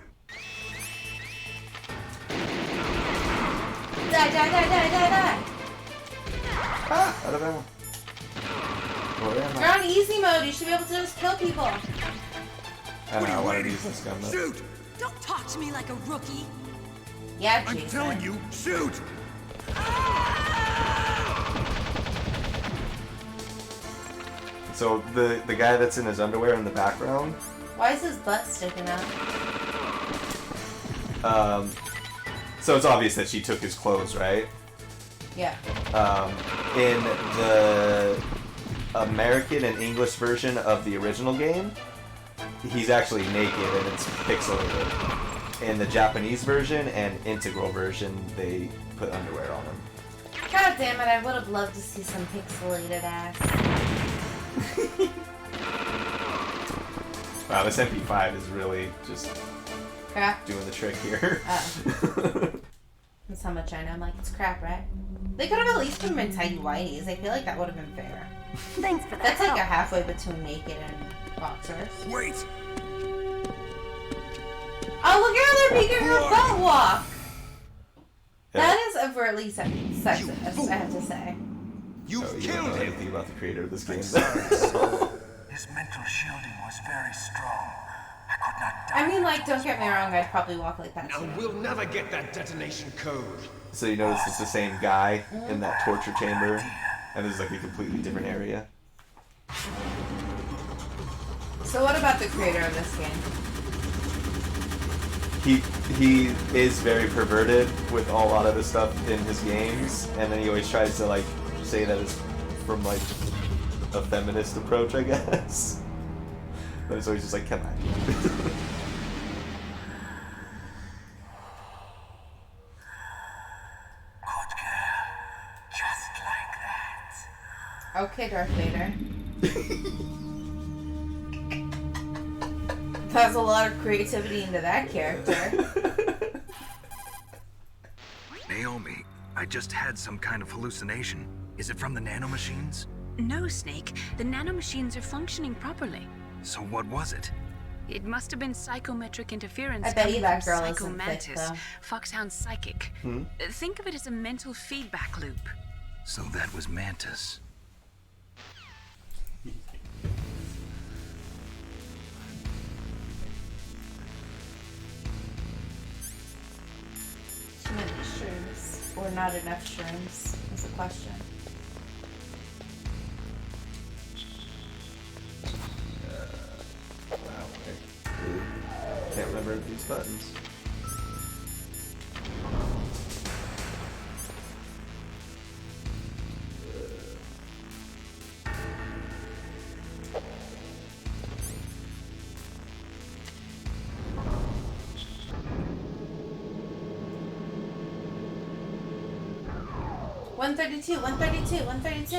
B: Die, die, die, die, die, die.
A: Ah! Out of ammo. Where am
B: You're
A: I?
B: on easy mode. You should be able to just kill people.
A: I don't know. I want to use this gun though.
C: Shoot!
F: Don't talk to me like a rookie.
B: Yeah,
C: I'm
B: Jason.
C: telling you, shoot!
A: So the guy that's in his underwear in the background,
B: Why is his butt sticking out?
A: so it's obvious that she took his clothes, right?
B: Yeah.
A: In the American and English version of the original game, he's actually naked and it's pixelated. In the Japanese version and integral version, they put underwear on him.
B: God damn it, I would have loved to see some pixelated ass.
A: Wow, this MP5 is really just
B: Crap.
A: doing the trick here.
B: That's how much I know. I'm like, it's crap, right? They could have at least put him in tidy whities. I feel like that would have been fair.
K: Thanks for that.
B: That's like a halfway between naked and boxers.
C: Wait!
B: Oh, look at her making her butt walk!
A: Yeah.
B: That is overtly sexist, I have to say.
A: You don't know anything about the creator of this game.
L: His mental shielding was very strong. I could not
B: I mean, like, don't get me wrong, I'd probably walk like that too.
L: We'll never get that detonation code.
A: So you notice it's the same guy in that torture chamber, and there's like a completely different area.
B: So what about the creator of this game?
A: He is very perverted with a lot of the stuff in his games, and then he always tries to like say that it's from like a feminist approach, I guess. But it's always just like, come on.
L: Just like that.
B: Okay, Darth Vader. That's a lot of creativity into that character.
D: Naomi, I just had some kind of hallucination. Is it from the nanomachines?
F: No, Snake. The nanomachines are functioning properly.
D: So what was it?
F: It must have been psychometric interference.
B: I bet you
F: coming
B: that
F: from
B: girl isn't thick,
F: Psychomantis,
B: though.
F: Foxhound Psychic. Think of it as a mental feedback loop.
D: So that was Mantis.
B: Too many shrooms. Or not enough shrooms is the question.
A: Wow, I can't remember these buttons.
B: One 132.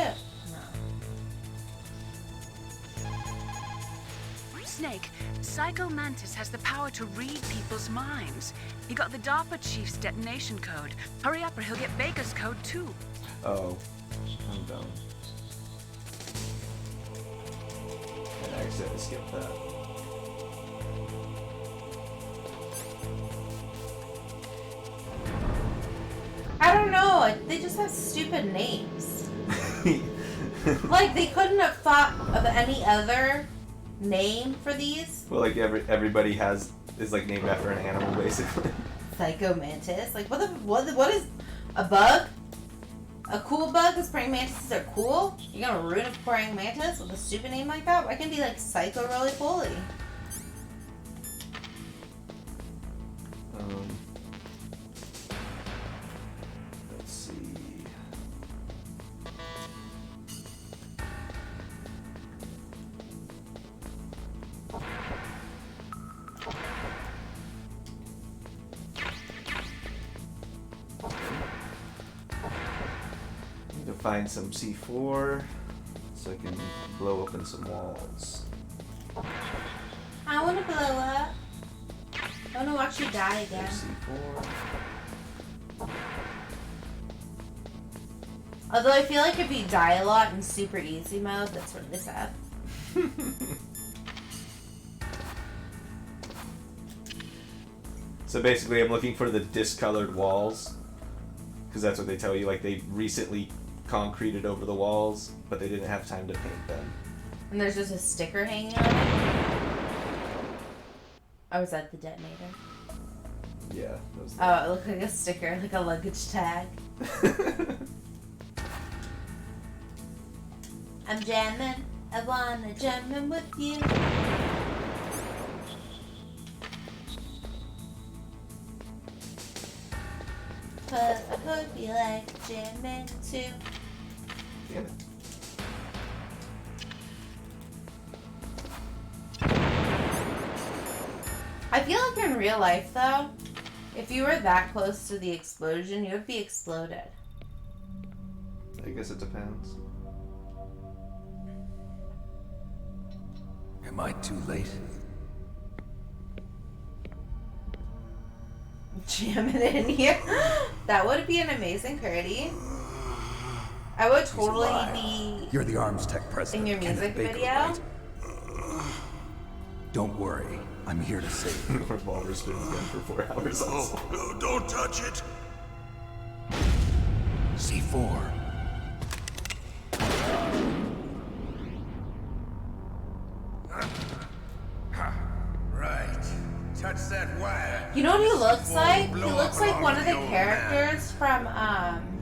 F: Snake, Psychomantis has the power to read people's minds. He got the DARPA chief's detonation code. Hurry up or he'll get Baker's code too.
A: Oh, I'm dumb. I accidentally skipped that.
B: I don't know. They just have stupid names. Like, they couldn't have thought of any other name for these.
A: Well, like everybody is like named after an animal, basically.
B: Psycho Mantis. Like, what is a bug? A cool bug? Because praying mantises are cool? You're gonna ruin a praying mantis with a stupid name like that? Why can't it be like Psycho Roly Poly?
A: Let's see. Need to find some C4 so I can blow open some walls.
B: I wanna blow up. I wanna watch you die again.
A: C4.
B: Although I feel like if you die a lot in super easy mode, that's really sad.
A: So basically, I'm looking for the discolored walls, because that's what they tell you. Like, they recently concreted over the walls, but they didn't have time to paint them.
B: And there's just a sticker hanging on it? Oh, is that the detonator?
A: Yeah.
B: Oh, it looked like a sticker, like a luggage tag. I'm jamming. I wanna jam with you. Cause I could be like jamming too.
A: Damn it.
B: I feel like in real life, though, if you were that close to the explosion, you would be exploded.
A: I guess it depends.
G: Am I too late?
B: Jam it in here. That would be an amazing parody. I would totally be
G: You're the arms tech president.
B: in your music video.
G: Don't worry, I'm here to save you.
A: Revolver spins gun for 4 hours. Also.
E: No, don't touch it.
G: C4.
E: Right. Touch that wire.
B: You know what he looks like? He
E: blow
B: looks
E: up
B: like
E: along
B: one of
E: the
B: the
E: old
B: characters from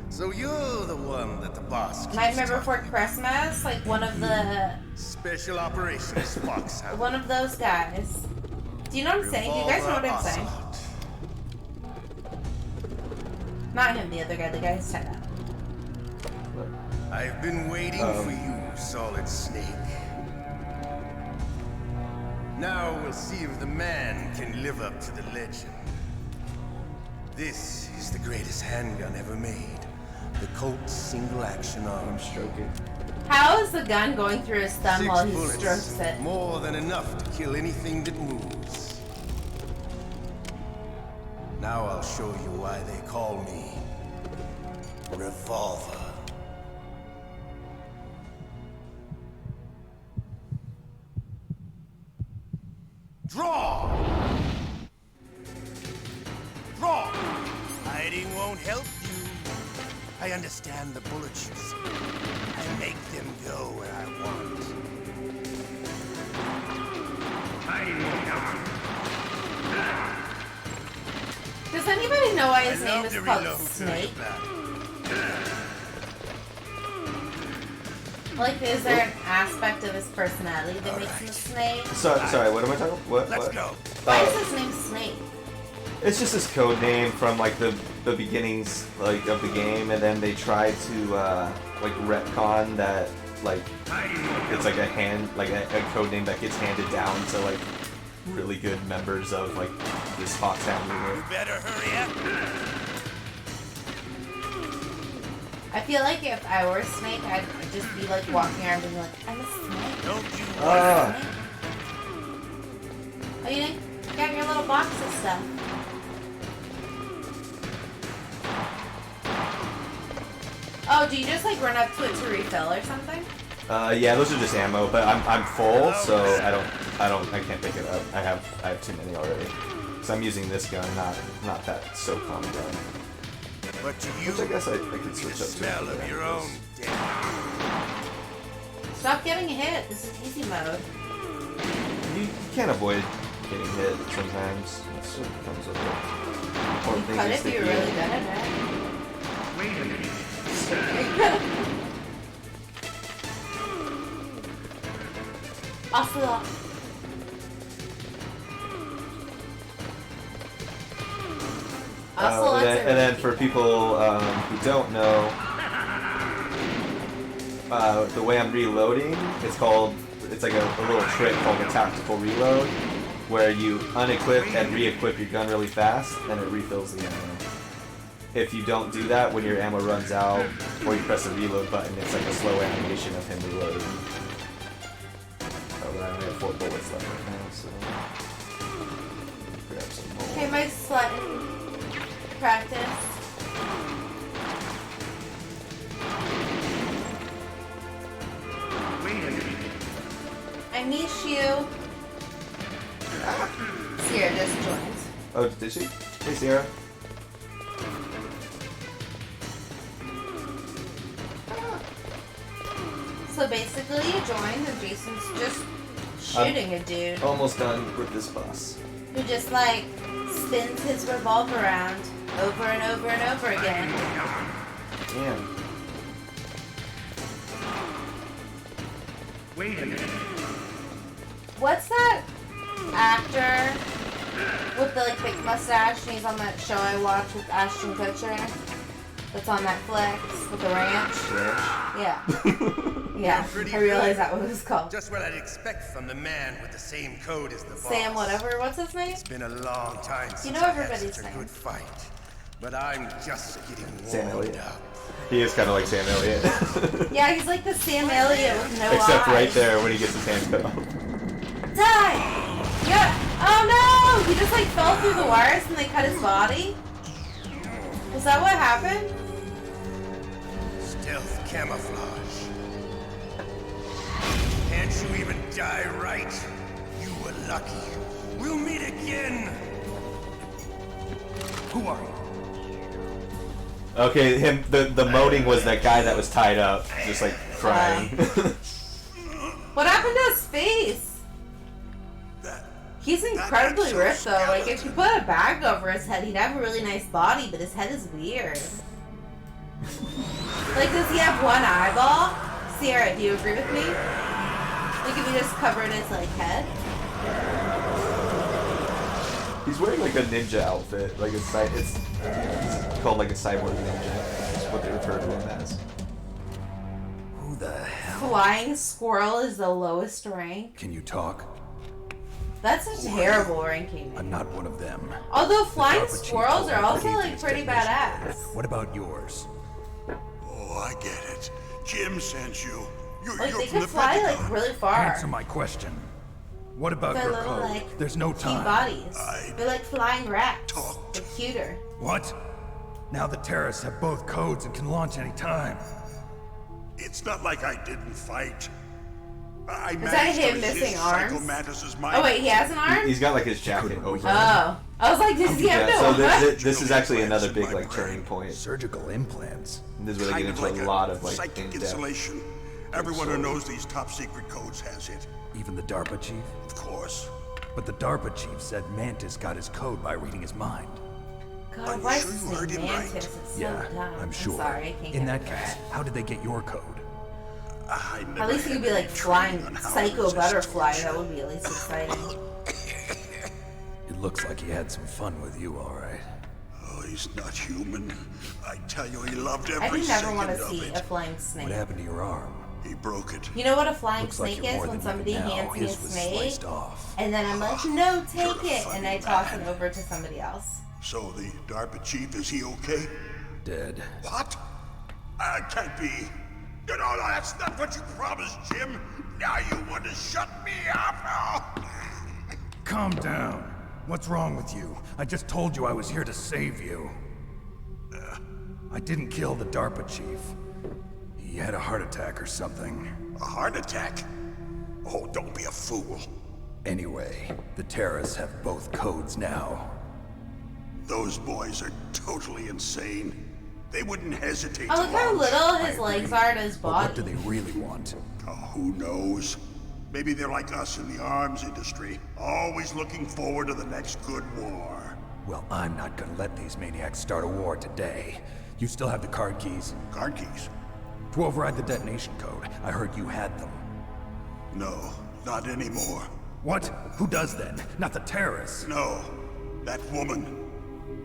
E: So you're the one that the boss keeps
B: Nightmare Before
E: talking
B: Christmas, like one of the
E: Special Operations Foxhound.
B: one of those guys. Do you know what I'm saying? Do you guys know what I'm saying? Not him, the other guy, the guy who's tied up.
E: I've been waiting for you, Solid Snake. Now we'll see if the man can live up to the legend. This is the greatest handgun ever made. The Colt single-action arm stroking.
B: How is the gun going through his thumb
E: 6
B: while he
E: bullets,
B: strokes it?
E: more than enough to kill anything that moves. Now I'll show you why they call me Revolver. Draw! Draw! Hiding won't help you. I understand the bullets you see. I make them go where I want. Hiding won't help you.
B: Does anybody know why his
E: I
B: name
E: love
B: is
E: to
B: called
E: reload to
B: Snake?
E: the battle.
B: Like, is there an aspect of his personality that makes him a snake?
A: Sorry, what am I talking? What?
E: Let's
A: what?
E: go.
B: Why is his name Snake?
A: It's just his code name from like the beginnings like of the game, and then they tried to like retcon that like it's like a code name that gets handed down to like really good members of like this Foxhound unit.
E: You better hurry up.
B: I feel like if I were a snake, I'd just be like walking around being like, I'm a snake.
E: Don't you
B: Oh, you didn't? You got your little box of stuff. Oh, do you just like run up to it to refill or something?
A: Yeah, those are just ammo, but I'm full, so I can't pick it up. I have too many already. So I'm using this gun, not that SOCOM gun.
E: But to you,
A: which I guess I could switch up to.
E: smell of your own death.
B: Stop getting hit. This is easy mode.
A: You can't avoid getting hit sometimes. That's what comes with it. Important
B: You
A: thing
B: could
A: is
B: if
A: to
B: you're
A: heal.
B: really good at it.
E: Wait a minute.
B: Ocelot.
A: And then for people who don't know, the way I'm reloading, it's like a little trick called a tactical reload, where you unequip and re-equip your gun really fast, and it refills the ammo. If you don't do that, when your ammo runs out, or you press the reload button, it's like a slow animation of him reloading. Oh, but I only have 4 bullets left right now, so grab some more.
B: Okay, my slutting practice. I miss you. Sierra just joined.
A: Oh, did she? Hey, Sierra.
B: basically you join and Jason's just shooting a dude.
A: Almost done with this boss.
B: Who just like spins his revolver around over and over and over again.
A: Damn.
E: Wait a minute.
B: What's that actor with the like thick mustache and he's on that show I watch with Ashton Kutcher? That's on Netflix with the ranch. Yeah. Yeah. I realized that was what it was called.
E: Just what I'd expect from the man with the same code as the boss.
B: Sam whatever. What's his name?
E: It's been a long time since
B: You know
E: I had
B: everybody's
E: such a
B: name.
E: good fight. But I'm just getting
A: Sam
E: warmed
A: Elliott.
E: up.
A: He is kind of like Sam Elliott.
B: Yeah, he's like the Sam Elliott with no
A: Except
B: eyes.
A: right there when he gets his hand cut off.
B: Die! Yeah. Oh no! He just like fell through the wires and they cut his body? Was that what happened?
E: Stealth camouflage. Can't you even die right? You were lucky. We'll meet again. Who are you?
A: Okay, the moaning was that guy that was tied up, just like crying.
B: What happened to his face? He's incredibly ripped though. Like if you put a bag over his head, he'd have a really nice body, but his head is weird. Like does he have one eyeball? Sierra, do you agree with me? Like if he just covered his like head?
A: He's wearing like a ninja outfit, like it's called like a cyborg ninja. That's what they refer to him as.
G: Who the hell?
B: Flying squirrel is the lowest rank.
G: Can you talk?
B: That's a terrible ranking.
G: I'm not one of them.
B: Although
G: The
B: flying
G: DARPA chief
B: squirrels
G: told
B: are
G: me
B: also
G: to
B: like
G: his
B: pretty
G: detonation
B: badass.
G: code. What about yours?
E: Oh, I get it. Jim sent you. You're
B: Like they
E: from
B: could
E: the
B: fly
E: Pentagon.
B: like really far.
G: Answer my question. What about
B: They're
G: your
B: little
G: code?
B: like
G: There's no
B: cute
G: time.
B: bodies. They're like flying rats.
E: Talked.
B: They're cuter.
G: What? Now the terrorists have both codes and can launch any time.
E: It's not like I didn't fight. I
B: Is that
E: managed to
B: him
E: resist
B: missing
E: Psycho
B: arms?
E: Mantis's mind.
B: Oh wait, he has an arm?
A: He's got like his jacket over.
B: Oh. I was like, does he have
A: Yeah,
B: no
A: so
B: arm?
A: this is actually another big like turning point.
G: Surgical implants.
A: This is where they get
E: Kind
A: into
E: of
A: a lot of like
E: psychic
A: in-depth.
E: insulation. Everyone who knows these top secret codes has it.
G: Even the DARPA chief?
E: Of course.
G: But the DARPA chief said Mantis got his code by reading his mind.
B: God, why is his name Mantis? It's so
G: Yeah,
B: dumb.
G: I'm sure.
B: Sorry, I can't
G: In
B: get
G: that
B: over
G: case,
B: it.
G: how did they get your code?
B: At least he could be like flying psycho butterfly. That would be at least exciting.
G: It looks like he had some fun with you, all right.
E: Oh, he's not human. I tell you, he loved
B: I
E: every
B: would never want to
E: second of
B: see
E: it.
B: a flying snake.
G: What happened to your arm?
E: He broke it.
B: You know what a flying
G: Looks like
B: snake
G: you're
B: is?
G: more
B: When
G: than
B: somebody
G: even now.
B: hands me a
G: His was
B: snake,
G: sliced off.
B: and then I'm like, no, take it, and I toss it over to somebody else.
E: So the DARPA chief, is he okay?
G: Dead.
E: What? Can't be. You know, that's not what you promised, Jim. Now you want to shut me up? Oh.
G: Calm down. What's wrong with you? I just told you I was here to save you. I didn't kill the DARPA chief. He had a heart attack or something.
E: A heart attack? Oh, don't be a fool.
G: Anyway, the terrorists have both codes now.
E: Those boys are totally insane. They wouldn't hesitate
B: Oh,
E: to
B: look how
E: launch.
B: little his legs are to his
G: But what do
B: body.
G: they really want?
E: Oh, who knows? Maybe they're like us in the arms industry, always looking forward to the next good war.
G: Well, I'm not gonna let these maniacs start a war today. You still have the card keys?
E: Card keys?
G: To override the detonation code. I heard you had them.
E: No, not anymore.
G: What? Who does then? Not the terrorists.
E: No, that woman.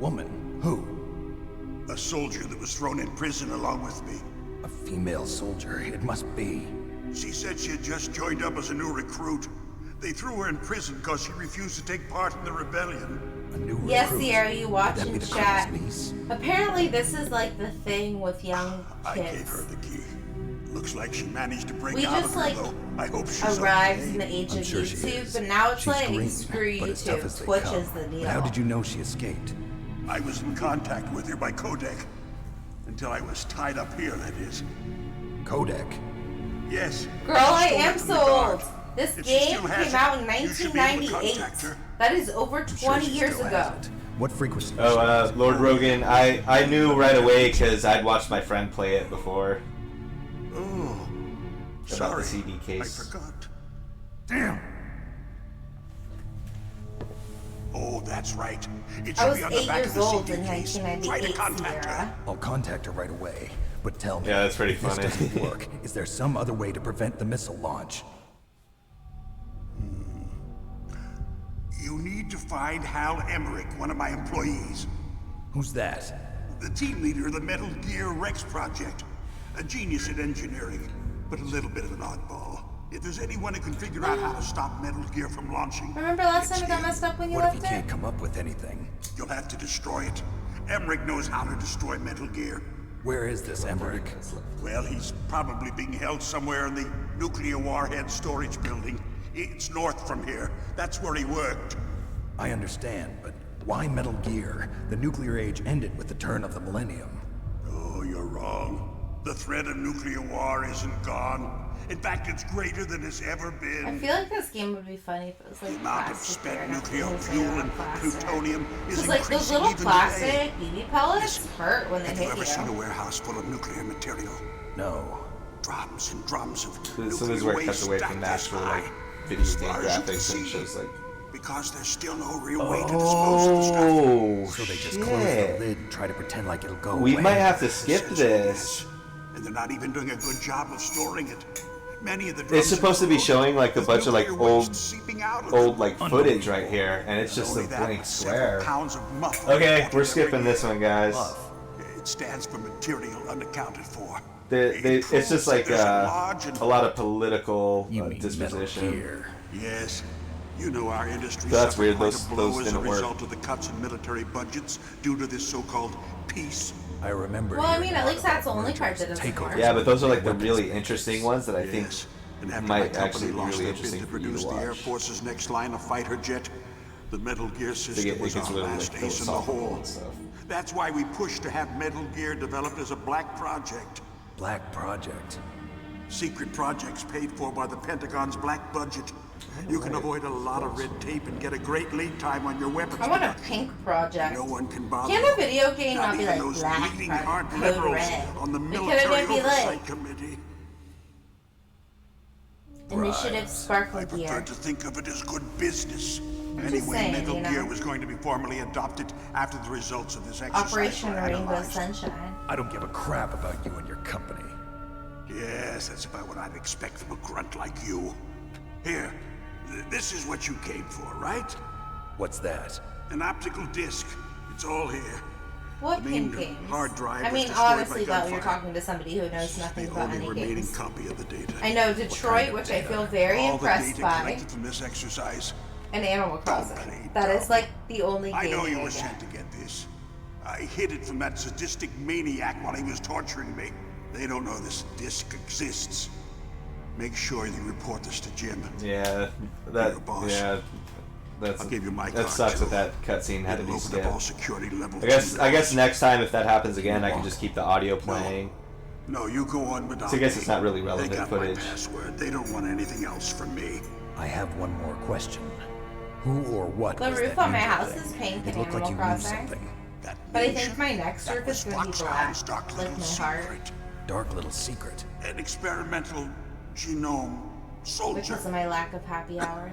G: Woman? Who?
E: A soldier that was thrown in prison along with me.
G: A female soldier. It must be.
E: She said she had just joined up as a new recruit. They threw her in prison because she refused to take part in the rebellion.
G: A new
B: Yes,
G: recruit.
B: Sierra, you watch
G: That'd be
B: and
G: the
B: chat.
G: colonel's niece.
B: Apparently, this is like the thing with young
E: I gave her
B: kids.
E: the key. Looks like she managed to break
B: We
E: out
B: just,
E: of her,
B: like,
E: though. I hope she's
B: Arrives
E: okay.
B: in the age
G: I'm
B: of
G: sure she
B: YouTube,
G: is.
B: but now it's
G: She's
B: like,
G: green,
B: screw
G: but as tough
B: YouTube.
G: as they
B: Twitch
G: come.
B: is the deal.
G: But how did you know she escaped?
E: I was in contact with her by codec. Until I was tied up here, that is.
G: Codec.
E: Yes.
B: Girl, I
E: She stole
B: am
E: it from
B: so
E: the
B: old.
E: guards.
B: This
E: If she
B: game
E: still has
B: came
E: it,
B: out in
E: you should be able to
B: 1998.
E: contact her.
B: That is over
G: I'm sure
B: 20
G: she
B: years
G: still
B: ago.
G: has it. What frequency?
A: Oh, Lord Rogan, I knew right away because I'd watched my friend play it before.
E: Oh.
A: about the CD case.
E: I forgot.
G: Damn!
E: Oh, that's right. It
B: I
E: should
B: was
E: be on the
B: 8
E: back
B: years
E: of the
B: old
E: CD
B: in
E: case. Try to
B: 1998,
E: contact her.
B: Sierra.
G: I'll contact her right away. But tell me,
A: Yeah, that's pretty
G: if this
A: funny.
G: doesn't work, is there some other way to prevent the missile launch?
E: You need to find Hal Emmerich, one of my employees.
G: Who's that?
E: The team leader of the Metal Gear Rex project. A genius at engineering, but a little bit of an oddball. If there's anyone who can figure out how to stop Metal Gear from launching,
B: Remember last time
E: it's
B: it got
E: him.
B: messed up when you
G: What if
B: left
G: he
B: it?
G: can't come up with anything?
E: You'll have to destroy it. Emmerich knows how to destroy Metal Gear.
G: Where is this Emmerich?
E: Well, he's probably being held somewhere in the nuclear warhead storage building. It's north from here. That's where he worked.
G: I understand, but why Metal Gear? The nuclear age ended with the turn of the millennium.
E: Oh, you're wrong. The threat of nuclear war isn't gone. In fact, it's greater than it's ever been.
B: I feel like this game would be funny if it was like
E: The amount of
B: plastic
E: spent
B: and
E: nuclear
B: everything
E: fuel
B: was
E: and
B: made out of plastic.
E: plutonium is
B: Because like those
E: increasing
B: little
E: even
B: plastic
E: today.
B: BB pellets hurt when they
E: Have you
B: hit
E: ever
B: you.
E: seen a warehouse full of nuclear material?
G: No.
E: Drums and drums of
A: So this is
E: nuclear
A: where it cuts
E: waste
A: away from
E: stacked
A: the
E: this
A: actual
E: high.
A: like video
E: As
A: game
E: far as you can
A: graphics and
E: see,
A: shows like.
E: because there's still no real way to dispose of the stuff.
A: Oh,
G: So they just close the lid and try to pretend like it'll go
A: We
G: away.
A: might have to skip this.
E: And they're not even doing a good job of storing it. Many of the
A: It's
E: drums
A: supposed to be
E: are full
A: showing like a
E: with
A: bunch of like
E: nuclear waste
A: old
E: seeping out of
A: old
E: them.
A: like footage right here, and it's just a
E: Only that,
A: blank
E: several
A: square.
E: pounds of muff
A: Okay,
E: reported
A: we're
E: every
A: skipping this
E: year.
A: one, guys.
E: It stands for material unaccounted for.
A: It's
E: proves
A: just
E: that
A: like
E: there's a large and
A: a lot of political
G: You mean
A: disposition.
G: Metal Gear.
E: Yes. You know our industry
A: So that's
E: suffered
A: weird,
E: quite
A: those-
E: a blow
A: those
E: as a
A: didn't work.
E: result of the cuts in military budgets due to this so-called peace.
G: I remember.
B: Well, I
G: hearing
B: mean,
G: a
B: at
G: lot
B: least that's the
G: about
B: only part
G: mergers
B: that
G: and
B: doesn't work.
G: takeovers
A: Yeah, but those are like the
G: weapons
A: really
G: business.
A: interesting ones that I think
E: Yes. And after my
A: might
E: company
A: actually be
E: lost
A: really
E: their
A: interesting
E: bid to
A: for you
E: produce
A: to
E: the Air
A: watch.
E: Force's next line of fighter jet, the Metal Gear system
A: It
E: was
A: gets
E: our
A: really
E: last
A: like
E: ace in the
A: philosophical
E: hole.
A: and stuff.
E: That's why we pushed to have Metal Gear developed as a black project.
G: Black Project.
E: Secret projects paid for by the Pentagon's black budget. You can avoid a lot of red tape and get a great lead time on your weapons.
B: I want a
E: production.
B: pink project.
E: No one can bother.
B: Can a video game not be
E: even
B: like
E: those
B: black
E: bleeding
B: project,
E: heart
B: code
E: liberals
B: red?
E: on the
B: It
E: military
B: could've been
E: oversight
B: like
E: committee.
B: Initiative Sparkle
E: I
B: Gear.
E: prefer to think of it as good business.
B: just
E: Anyway,
B: saying,
E: Metal
B: you know.
E: Gear was going to be formally adopted after the results of this exercise
B: Operation
E: were
B: Rainbow
E: analyzed.
B: Sunshine.
G: I don't give a crap about you and your company.
E: Yes, that's about what I'd expect from a grunt like you. Here, this is what you came for, right?
G: What's that?
E: An optical disc. It's all here.
B: What
E: The main
B: pink games?
E: hard drive
B: I
E: was
B: mean,
E: destroyed by
B: honestly, though, you're
E: gunfire.
B: talking to somebody who knows nothing
E: The
B: about
E: only
B: any
E: remaining
B: games.
E: copy of the data.
B: I know Detroit, which I feel very
E: All the
B: impressed
E: data
B: by,
E: collected from this exercise.
B: and Animal Crossing.
E: play
B: That is
E: dumb.
B: like the only
E: I
B: game
E: know you
B: I
E: were
B: get.
E: sent to get this. I hid it from that sadistic maniac while he was torturing me. They don't know this disc exists. Make sure you report this to Jim.
A: Yeah,
E: Your boss.
A: that's
E: I'll give you my
A: that
E: card,
A: sucks
E: too.
A: that that cutscene had to
E: It'll
A: be
E: open up all
A: skipped.
E: security level
A: I guess
E: 2
A: next time if that happens again, I can just keep the audio playing.
E: No, you go on without
A: So I guess
E: me.
A: it's not really
E: They
A: relevant
E: got
A: footage.
E: my password. They don't want anything else from me.
G: I have one more question. Who or what
B: The
G: was
B: roof
G: that
B: on my
G: ninja
B: house
G: thing?
B: is pink
G: It
B: in
G: looked like
B: Animal
G: you knew
B: Crossing.
G: something.
E: That
B: But I
E: ninja,
B: think my next
E: that
B: roof
E: was
B: is going to be
E: Foxhound's
B: black,
E: dark
B: like
E: little
B: my heart,
E: secret.
G: Dark little secret.
E: An experimental genome soldier.
B: because of my lack of happy hour.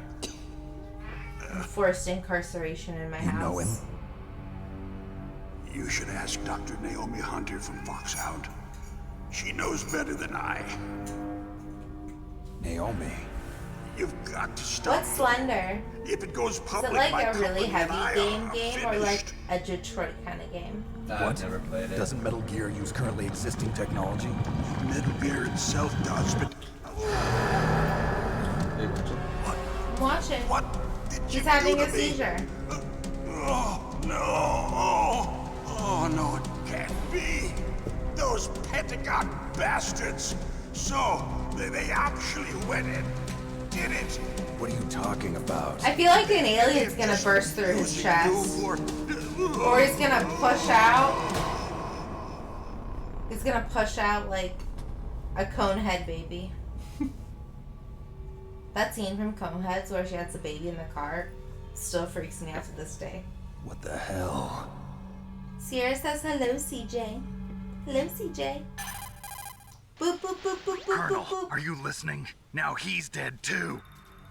B: And forced incarceration in my
G: You
B: house.
G: know him?
E: You should ask Dr. Naomi Hunter from Foxhound. She knows better than I.
G: Naomi.
E: You've got to stop.
B: What's Slender?
E: If it goes
B: Is
E: public,
B: it like
E: my
B: a really
E: company and I
B: heavy
E: are
B: game or like
E: finished.
B: a Detroit kind of game?
G: What?
A: never played it.
G: Doesn't Metal Gear use currently existing technology?
E: Metal Gear itself does, but
B: Watch it.
E: what did you
B: He's having
E: do
B: a
E: to me?
B: seizure.
E: Oh, no. Oh, no, it can't be. Those Pentagon bastards. So, they actually went and did it.
G: What are you talking about?
B: I feel like an alien's gonna burst through his chest. Or he's gonna push out. He's gonna push out like a Conehead baby. That scene from Coneheads where she has the baby in the car still freaks me out to this day.
G: What the hell?
B: Sierra says hello, CJ. Hello, CJ. Boop, boop, boop, boop, boop,
D: Colonel,
B: boop, boop.
D: are you listening? Now he's dead too.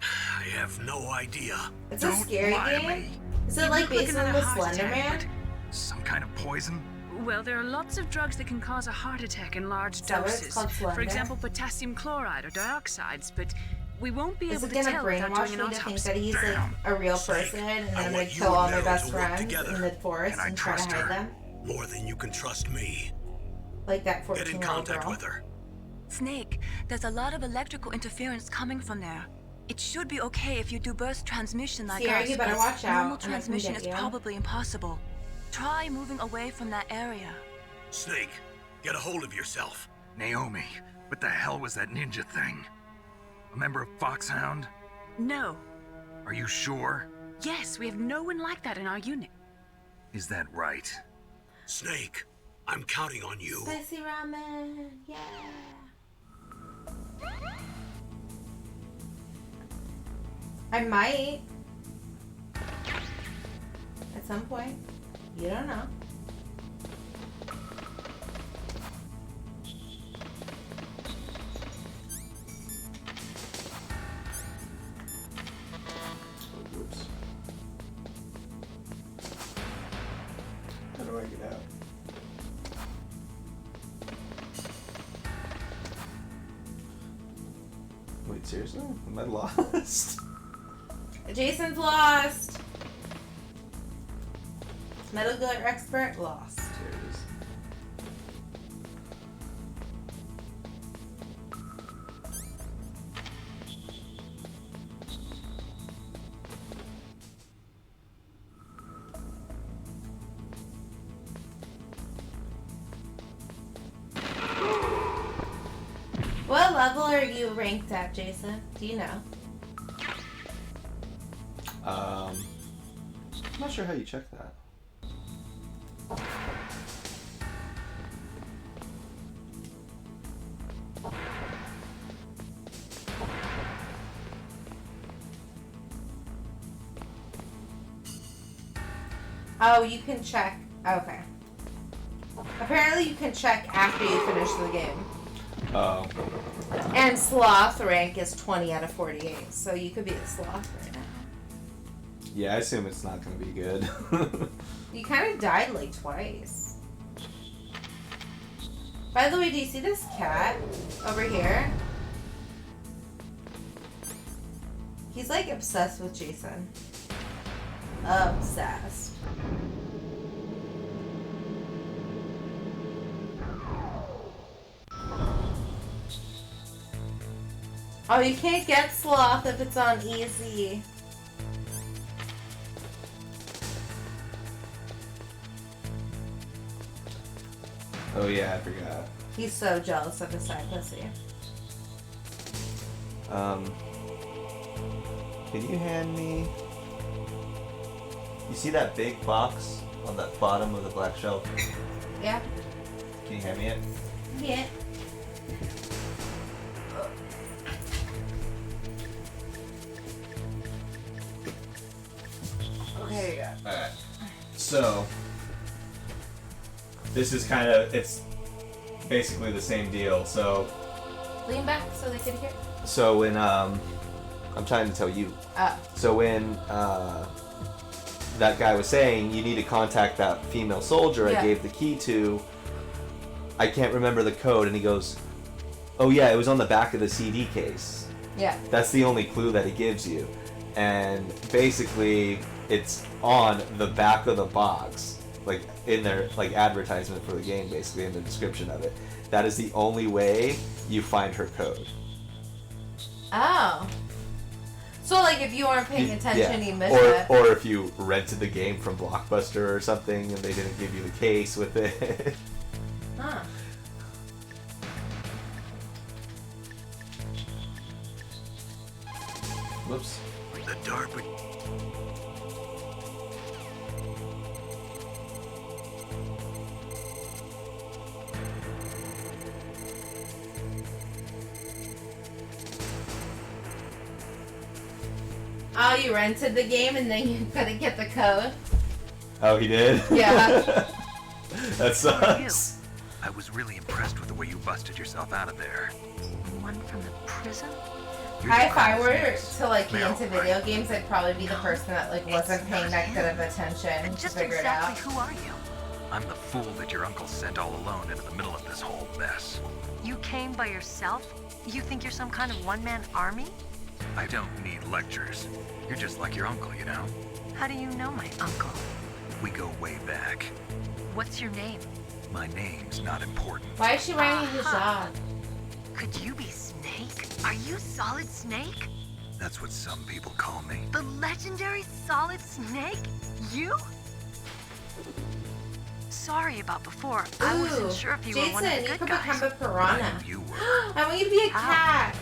C: I have no idea.
B: It's a
D: Don't
B: scary
D: lie to
B: game?
D: me.
B: Is
F: You
B: it like
F: look like
B: based on
F: another
B: the
F: heart
B: Slender
F: attack,
B: Man?
D: Some kind of poison?
F: Well, there are lots of drugs that can cause a heart attack in large
B: Is that what it's
F: doses.
B: called, Slender?
F: For example, potassium chloride or dioxides, but we won't be
B: Is
F: able
B: it
F: to
B: gonna
F: tell without
B: brainwash
F: doing
B: me
F: an
B: to think
F: autopsy.
B: that he's like a real person and then I'm gonna kill all my best friends in the forest and try to hide them?
C: More than you can trust me.
B: Like that
C: Get in
B: 14-year-old
C: contact
B: girl.
C: with her.
M: Snake, there's a lot of electrical interference coming from there. It should be okay if you do burst transmission like
B: Sierra,
M: us,
B: you better
M: but
B: watch out,
M: normal
B: and I can
M: transmission
B: get
M: is
B: you.
M: probably impossible. Try moving away from that area.
C: Snake, get a hold of yourself.
D: Naomi, what the hell was that ninja thing? A member of Foxhound?
F: No.
D: Are you sure?
F: Yes, we have no one like that in our unit.
D: Is that right?
C: Snake, I'm counting on you.
B: Spicy ramen, yeah. I might. At some point. You don't know.
A: Oops. How do I get out? Wait, seriously? Am I lost?
B: Jason's lost. Metal Gear Expert lost.
A: There it is.
B: What level are you ranked at, Jason? Do you know?
A: I'm not sure how you check that.
B: Oh, you can check. Okay. Apparently you can check after you finish the game.
A: Oh.
B: And Sloth rank is 20 out of 48, so you could be a Sloth right now.
A: Yeah, I assume it's not going to be good.
B: You kind of died like twice. By the way, do you see this cat over here? He's like obsessed with Jason. Obsessed. Oh, you can't get Sloth if it's on easy.
A: Oh yeah, I forgot.
B: He's so jealous of his side pussy.
A: Can you hand me... You see that big box on the bottom of the black shelf?
B: Yeah.
A: Can you hand me it?
B: Yeah. Okay, yeah.
A: Alright. So, this is kind of, it's basically the same deal. So,
B: Lean back so they can hear.
A: so when, I'm trying to tell you.
B: Oh.
A: So when, that guy was saying you need to contact that female soldier
B: Yeah.
A: I gave the key to, I can't remember the code, and he goes, oh yeah, it was on the back of the CD case.
B: Yeah.
A: That's the only clue that he gives you. And basically, it's on the back of the box, like in their like advertisement for the game, basically in the description of it. That is the only way you find her code.
B: Oh. So, like, if you weren't paying attention, you missed
A: or,
B: it.
A: Or if you rented the game from Blockbuster or something and they didn't give you the case with it.
B: Huh.
A: Whoops.
C: The DARPA...
B: Oh, you rented the game and then you couldn't get the code?
A: Oh, he did?
B: Yeah.
A: That sucks.
D: I was really impressed with the way you busted yourself out of there.
M: One from the prison?
B: If I were to like be into video games, I'd probably be the person that like wasn't paying that good of attention to figure it out.
M: Who are you?
D: I'm the fool that your uncle sent all alone into the middle of this whole mess.
N: You came by yourself? You think you're some kind of one-man army?
D: I don't need lectures. You're just like your uncle, you know?
N: How do you know my uncle?
D: We go way back.
N: What's your name?
D: My name's not important.
B: Why is she wearing a hijab?
N: Could you be Snake? Are you Solid Snake?
D: That's what some people call me.
N: The legendary Solid Snake? You? Sorry about before. I wasn't sure if you were one of the
B: Jason, you
N: good
B: could
N: guys.
B: become a piranha.
D: You were.
B: I want you to be a cat.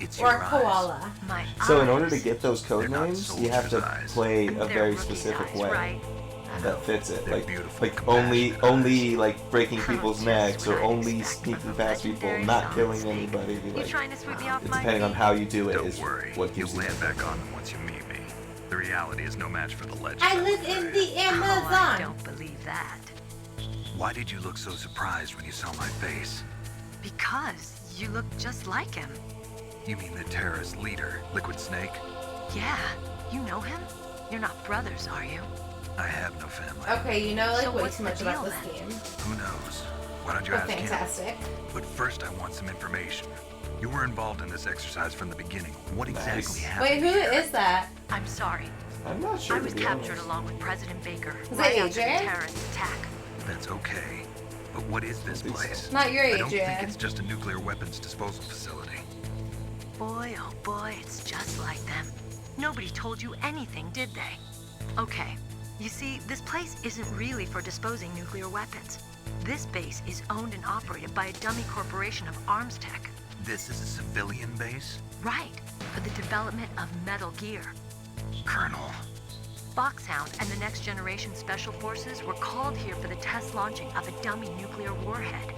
D: It's
B: Or a
D: your eyes.
B: koala.
N: My
A: So in
N: eyes.
A: order to get those code
D: They're not
A: names, you have to
D: soldiers' eyes.
A: play a
N: They're
A: very
N: rookies'
A: specific
N: eyes,
A: way
N: right?
A: that fits it.
D: They're
A: Like
D: beautiful,
A: only
D: passionate
A: like breaking people's
N: just
A: necks
N: what
A: or
N: I'd
A: only
N: expect
A: sneaking
N: from a
A: past people,
N: legendary
A: not
N: Solid
A: killing
N: Snake.
A: anybody.
N: You
A: Like
N: trying to sweep me off
A: it's
N: my
A: depending on
N: feet?
A: how you do it
D: Don't
A: is
D: worry.
A: what
D: You'll
A: gives you.
D: land back on them once you meet me. The reality is no match for the legend.
B: I live in the
N: Oh, I
B: Amazon.
N: don't believe that.
D: Why did you look so surprised when you saw my face?
N: Because you look just like him.
D: You mean the terrorist leader, Liquid Snake?
N: Yeah, you know him? You're not brothers, are you?
D: I have no family.
B: Okay, you know like
N: So
B: way
N: what's
B: too
N: the
B: much about
N: deal
B: this
N: then?
B: game.
D: Who knows? Why don't you
B: But
D: ask him?
B: fantastic.
D: But first I want some information. You were involved in this exercise from the beginning. What exactly happened?
B: Wait, who
D: here?
B: is that?
N: I'm sorry.
A: I'm not sure.
N: I
A: to
N: was
A: be
N: captured
A: honest.
N: along with President Baker
B: Is
N: right
B: that
N: after the
B: Adrian?
N: terrorist attack.
D: That's okay. But what is this place?
B: Not your
D: I don't think
B: Adrian.
D: it's just a nuclear weapons disposal facility.
N: Boy, oh boy, it's just like them. Nobody told you anything, did they? Okay, you see, this place isn't really for disposing nuclear weapons. This base is owned and operated by a dummy corporation of arms tech.
D: This is a civilian base?
N: Right, for the development of Metal Gear.
D: Colonel.
N: Foxhound and the Next Generation Special Forces were called here for the test launching of a dummy nuclear warhead.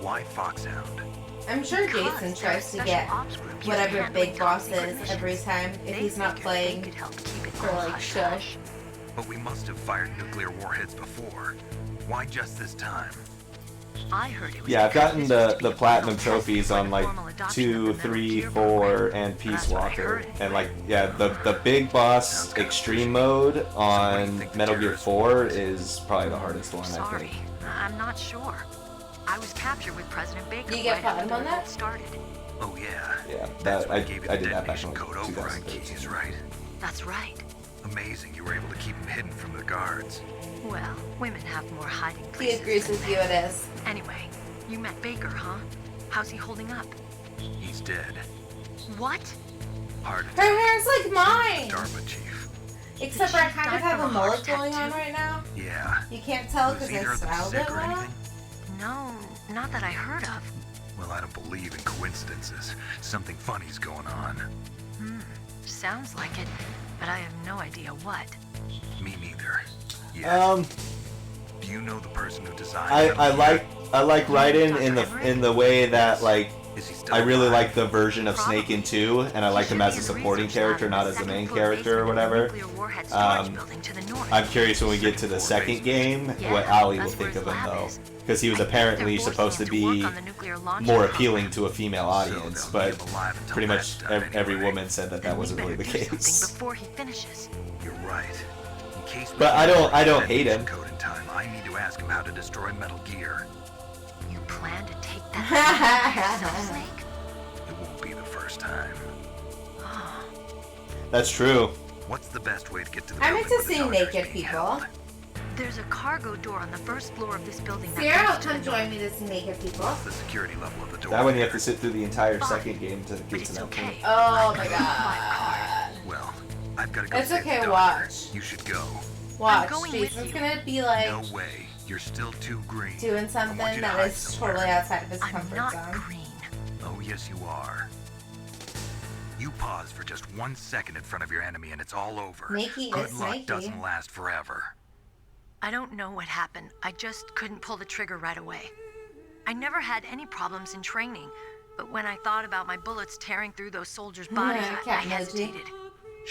D: Why Foxhound?
B: I'm sure
N: Because
B: Jason
N: they're a
B: tries to
N: special
B: get
N: ops group used to
B: whatever
N: handling
B: Big Boss
N: top secret
B: is
N: missions.
B: every time if
N: They
B: he's not
N: figured
B: playing
N: they could help keep it
B: for
N: all
B: like
N: hush
B: show.
N: hush.
D: But we must have fired nuclear warheads before. Why just this time?
N: I heard it was
A: Yeah, I've
N: because
A: gotten
N: this was to
A: the
N: be a
A: platinum
N: final test
A: trophies
N: before
A: on
N: the
A: like
N: formal adoption of
A: 2,
N: the Metal
A: 3,
N: Gear
A: 4,
N: program.
A: and Peace
N: That's what I
A: Walker,
N: heard
A: and
N: anyway.
A: like yeah, the big boss extreme mode on Metal Gear 4 is probably the hardest one I
N: Sorry,
A: think.
N: I'm not sure. I was captured with President Baker
B: You get
N: right after
B: platinum
N: the
B: on
N: revolt
B: that?
N: started.
D: Oh yeah.
A: Yeah,
D: That's
A: that
D: what
A: I
D: gave you
A: I
D: the
A: did that back
D: detonation
A: in
D: code override
A: 2013.
D: keys, right?
N: That's right.
D: Amazing you were able to keep them hidden from the guards.
N: Well, women have more hiding
B: He
N: places.
B: agrees
N: than
B: with you,
N: men.
B: it is.
N: Anyway, you met Baker, huh? How's he holding up?
D: He's dead.
N: What?
D: Heart
B: Her
D: attack.
B: hair's like mine!
D: DARPA chief.
B: Except for I kind of
N: died
B: have
N: from
B: a
N: a heart
B: mullet
N: attack,
B: going on
N: too?
B: right now.
D: Yeah.
B: You can't tell
D: Was
B: because I
D: either of them
B: styled
D: sick
B: it
D: or
B: well.
D: anything?
N: No, not that I heard of.
D: Well, I don't believe in coincidences. Something funny's going on.
N: Sounds like it, but I have no idea what.
D: Me neither. Yeah. Do you know the person who designed Metal Gear?
A: I like Raiden in the way that like
D: Is he still
A: I really
D: alive?
A: like the version of Snake in 2, and I like him as a supporting character, not as the main character or whatever. I'm curious when we get to the second game what Ollie will think of him though, because he was apparently supposed to be more appealing to a female audience, but pretty much every woman said that wasn't really the case.
N: Before he finishes.
D: You're right. In case we
A: But I
D: can't
A: don't
D: find
A: hate
D: that
A: him.
D: code in time, I need to ask him how to destroy Metal Gear.
N: You plan to take that yourself, Snake?
D: It won't be the first time.
A: That's true.
D: What's the best way to get to the
B: I'm
D: building
B: into
D: where the
B: seeing
D: doctor's
B: naked
D: being
B: people.
D: held?
N: There's a cargo door on the first floor of this building that
B: Sierra,
N: leads to
B: come
N: the
B: join me to see naked people.
D: What's the security level of the door?
A: That one you have to sit through the entire second game to
N: But
A: get
N: it's
A: to know.
N: okay.
B: Oh my
N: My
B: god.
D: Well, I've got to go.
B: It's
D: save
B: okay,
D: the doctor.
B: watch.
D: You should go.
B: Watch,
N: going with
B: Jason's
N: you.
B: gonna be like
D: No way. You're still too green.
B: doing
D: I
B: something
D: want you to
B: that
D: hide
B: is
D: somewhere.
B: totally outside of his
N: I'm
B: comfort
N: not
B: zone.
N: green.
D: Oh, yes, you are. You pause for just 1 second in front of your enemy and it's all over.
B: Snaky
D: Good
B: is
D: luck
B: snaky.
D: doesn't last forever.
N: I don't know what happened. I just couldn't pull the trigger right away. I never had any problems in training, but when I thought about my bullets tearing through those soldiers' bodies, I
B: cat emoji.
N: hesitated.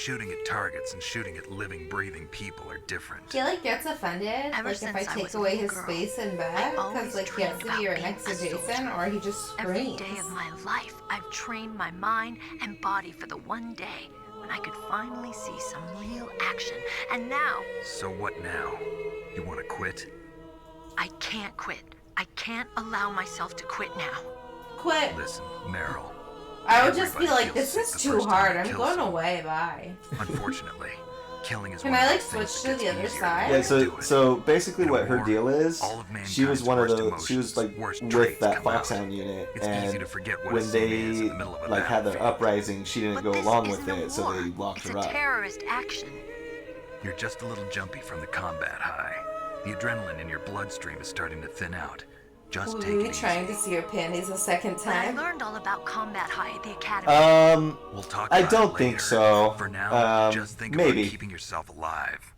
D: Shooting at targets and shooting at living, breathing people are different.
B: He like gets offended
N: Ever
B: like if
N: since
B: I
N: I
B: take
N: was a
B: away
N: little
B: his
N: girl,
B: space in bed
N: I
B: because
N: always
B: like he has
N: dreamed
B: to
N: about
B: be right
N: being
B: next to
N: a
B: Jason
N: soldier.
B: or he just
N: Every
B: screams.
N: day of my life, I've trained my mind and body for the one day when I could finally see some real action. And now,
D: So what now? You want to quit?
N: I can't quit. I can't allow myself to quit now.
B: Quit.
D: Listen, Meryl.
B: I would just be
D: Everybody
B: like,
D: feels
B: this
D: sick
B: is
D: the
B: too
D: first time
B: hard.
D: you
B: I'm
D: kill
B: going
D: someone.
B: away. Bye.
D: Unfortunately, killing is
B: Can
D: one
B: I
D: of
B: like
D: those things
B: switch
D: that
B: to
D: gets
B: the other
D: easier
B: side?
A: Yeah,
D: to do it.
A: so basically
D: In a
A: what her
D: war,
A: deal is,
D: all of
A: she was
D: mankind's
A: one of
D: worst
A: the, she was like
D: emotions, worst
A: with
D: traits
A: that
D: come out.
A: Foxhound unit,
D: It's easy
A: and
D: to forget what a
A: when
D: scene is in
A: they
D: the middle of a
A: like had their
D: battlefield.
A: uprising, she didn't
N: But
A: go
N: this
A: along with
N: isn't a
A: it, so they
N: war.
A: locked
N: It's
A: her
N: a
A: up.
N: terrorist action.
D: You're just a little jumpy from the combat high. The adrenaline in your bloodstream is starting to thin out. Just
B: Will
D: take
B: you
D: it
B: be
D: easy.
B: trying to see your panties a second
N: But I
B: time?
N: learned all about combat high at the academy.
D: We'll talk
A: I
D: about
A: don't
D: it
A: think
D: later.
A: so.
D: For now, just think about
A: Maybe.
D: keeping yourself alive.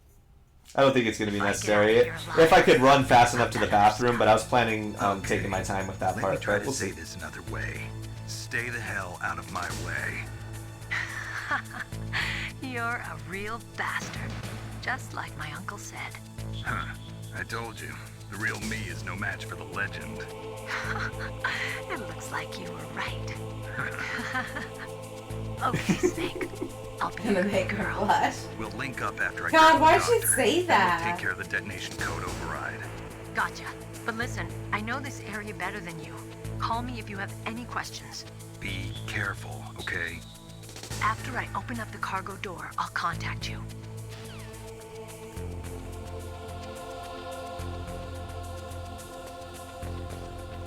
A: I don't think it's going to be
N: If I get
A: necessary.
N: out of here alive,
A: If I could run fast enough to the bathroom, but I was planning on taking my time with that
D: Let
A: part.
D: me try
A: But
D: to
A: we'll
D: say
A: see.
D: this another way. Stay the hell out of my way.
N: You're a real bastard. Just like my uncle said.
D: Huh. I told you. The real me is no match for the legend.
N: It looks like you were right. Okay, Snake. I'll be
B: Gonna
N: your
B: make her
N: girl.
B: blush.
D: We'll link up after I
B: God,
D: grab the
B: why'd you
D: doctor,
B: say
D: and
B: that?
D: We'll take care of the detonation code override.
N: Gotcha. But listen, I know this area better than you. Call me if you have any questions.
D: Be careful, okay?
N: After I open up the cargo door, I'll contact you.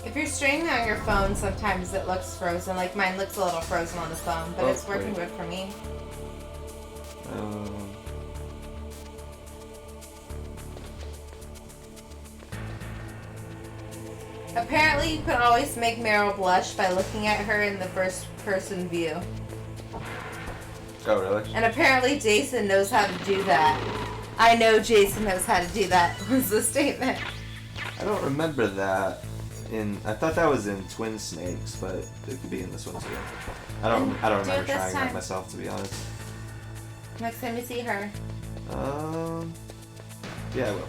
B: If you're streaming on your phone, sometimes it looks frozen. Like mine looks a little frozen on the phone, but
A: Oh,
B: it's working
A: wait.
B: good for me. Apparently, you can always make Meryl blush by looking at her in the first-person view.
A: Oh, really?
B: And apparently, Jason knows how to do that. I know Jason knows how to do that. Was the statement?
A: I don't remember that. I thought that was in Twin Snakes, but it could be in this one too. I don't
B: Do it
A: remember
B: this
A: trying
B: time.
A: that myself, to be honest.
B: Next time you see her.
A: Yeah, I will.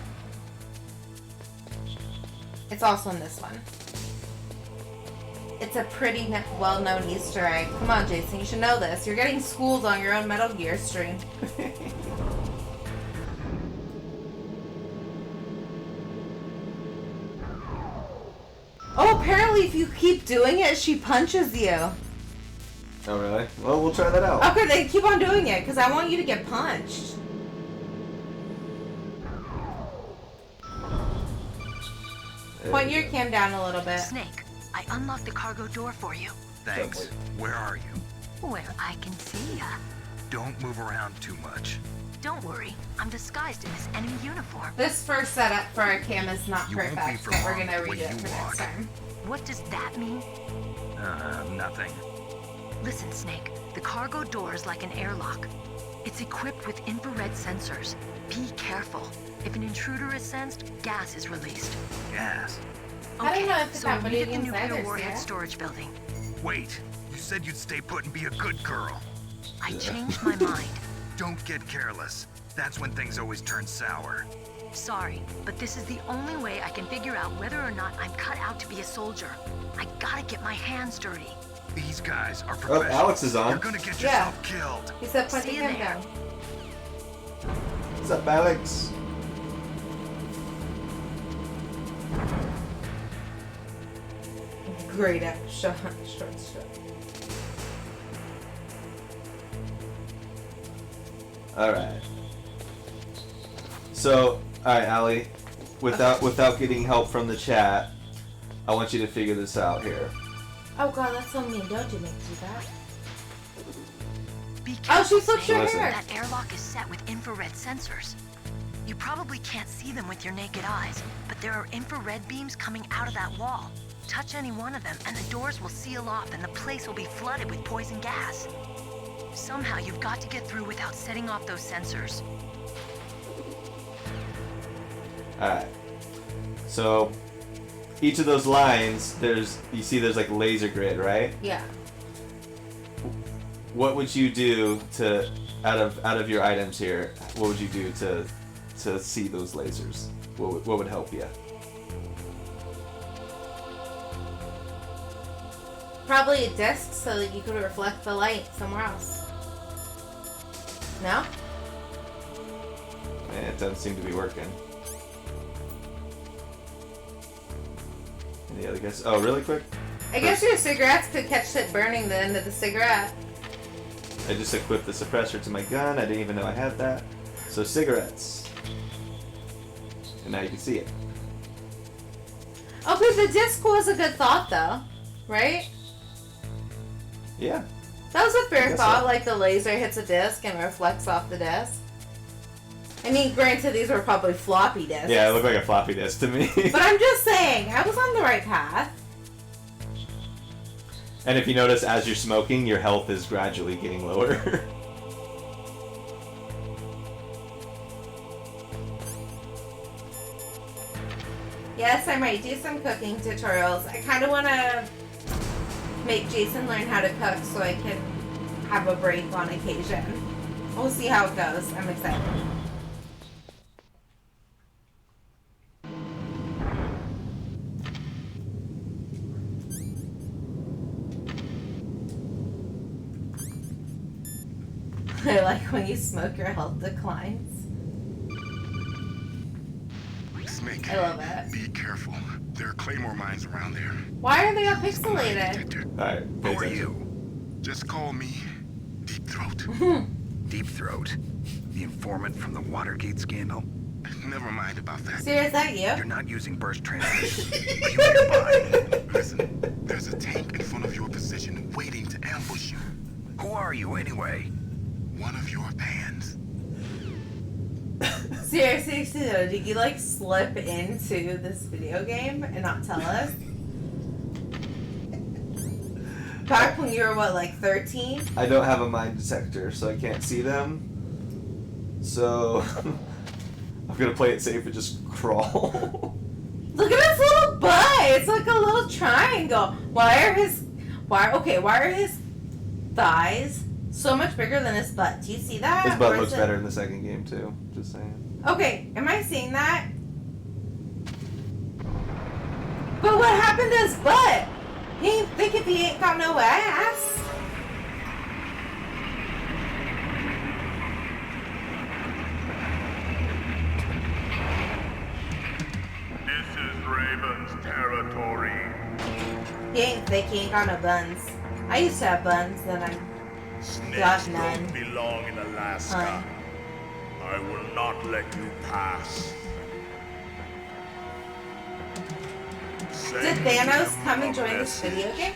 B: It's also in this one. It's a pretty well-known Easter egg. Come on, Jason, you should know this. You're getting schooled on your own Metal Gear stream. Oh, apparently if you keep doing it, she punches you.
A: Oh, really? Well, we'll try that out.
B: Okay, then keep on doing it, because I want you to get punched. Point your cam down a little bit.
N: Snake, I unlocked the cargo door for you.
D: Thanks. Where are you?
N: Where I can see ya.
D: Don't move around too much.
N: Don't worry, I'm disguised in this enemy uniform.
B: This first setup for our cam is not
D: You won't be
B: perfect,
D: for
B: but we're
D: long
B: gonna
D: the way
B: redo it
D: you
B: for
D: walk.
B: next time.
N: What does that mean?
D: Nothing.
N: Listen, Snake, the cargo door is like an airlock. It's equipped with infrared sensors. Be careful. If an intruder is sensed, gas is released.
D: Gas?
B: I don't know if
N: so
B: that
N: meet
B: video
N: at the
B: games
N: nuclear
B: either,
N: warhead
B: Sarah.
N: storage building.
D: Wait. You said you'd stay put and be a good girl.
N: I changed my mind.
D: Don't get careless. That's when things always turn sour.
N: Sorry, but this is the only way I can figure out whether or not I'm cut out to be a soldier. I gotta get my hands dirty.
D: These guys are
A: Oh,
D: professionals.
A: Alex is on.
D: You're gonna get
B: Yeah.
D: yourself killed.
B: He said point the
N: See you
B: cam
N: there.
B: down.
A: What's up, Alex?
B: Great shot. Short shot.
A: Alright. So, alright, Allie. Without getting help from the chat, I want you to figure this out here.
B: Oh god, that's so mean. Don't you make me do that.
N: Be
B: Oh,
N: careful,
B: she flipped
N: Snake.
B: her
A: Listen.
B: hair.
N: That airlock is set with infrared sensors. You probably can't see them with your naked eyes, but there are infrared beams coming out of that wall. Touch any one of them, and the doors will seal off, and the place will be flooded with poison gas. Somehow you've got to get through without setting off those sensors.
A: Alright. So, each of those lines, you see there's like laser grid, right?
B: Yeah.
A: What would you do to out of your items here, what would you do to see those lasers? What would help you?
B: Probably a disc so that you could reflect the light somewhere else. No?
A: It doesn't seem to be working. Any other guess? Oh, really quick?
B: I guess your cigarettes could catch it burning the end of the cigarette.
A: I just equipped the suppressor to my gun. I didn't even know I had that. So cigarettes. And now you can see it.
B: Okay, the disc was a good thought though, right?
A: Yeah.
B: That was a fair
A: guess
B: thought,
A: so.
B: like the laser hits a disc and reflects off the disc. I mean, granted, these were probably floppy disks.
A: Yeah, it looked like a floppy disk to me.
B: But I'm just saying, I was on the right path.
A: And if you notice, as you're smoking, your health is gradually getting lower.
B: Yes, I might do some cooking tutorials. I kind of want to make Jason learn how to cook so I can have a break on occasion. We'll see how it goes. I'm excited. I like when you smoke, your health declines.
J: Snake,
B: I love it.
J: be careful. There are claymore mines around there.
B: Why are they all pixelated?
A: Alright,
J: Who are you? Just call me Deep Throat.
D: Deep Throat? The informant from the Watergate scandal?
J: Never mind about that.
B: Sir, is that you?
D: You're not using burst transmission. Are you nearby?
J: Listen, there's a tank in front of your position waiting to ambush you.
D: Who are you anyway?
J: One of your fans.
B: Seriously, though, did you like slip into this video game and not tell us? Back when you were what, like 13?
A: I don't have a mine detector, so I can't see them. So I'm gonna play it safe and just crawl.
B: Look at his little butt! It's like a little triangle. Why are his thighs so much bigger than his butt? Do you see that?
A: His butt
B: Or is
A: looks
B: it-
A: better in the second game too. Just saying.
B: Okay, am I seeing that? But what happened to his butt? He ain't think if he ain't got no ass.
O: This is Raven's territory.
B: He ain't thick, he ain't got no buns. I used to have buns, then I got
O: Snakes
B: none.
O: don't belong in Alaska.
B: Huh.
O: I will not let you pass.
B: Did Thanos come and join this video game?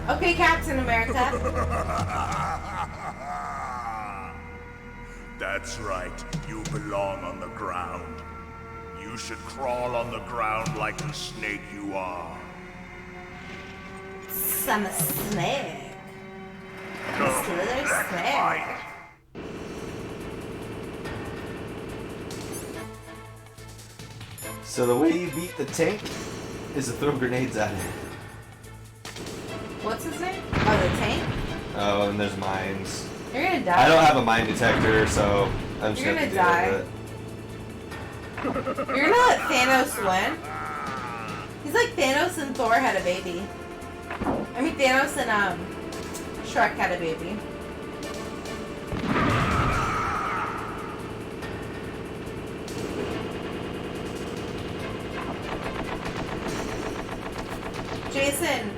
B: Okay, Captain America.
O: That's right. You belong on the ground. You should crawl on the ground like the snake you are.
B: I'm a snake. I'm a slither snake.
A: So the way you beat the tank is to throw grenades at it.
B: What's his name? Oh, the tank?
A: Oh, and there's mines.
B: You're gonna die.
A: I don't have a mine detector, so I'm just
B: You're
A: gonna
B: gonna
A: have to deal with it.
B: You're gonna let Thanos win? He's like Thanos and Thor had a baby. I mean, Thanos and Shrek had a baby. Jason,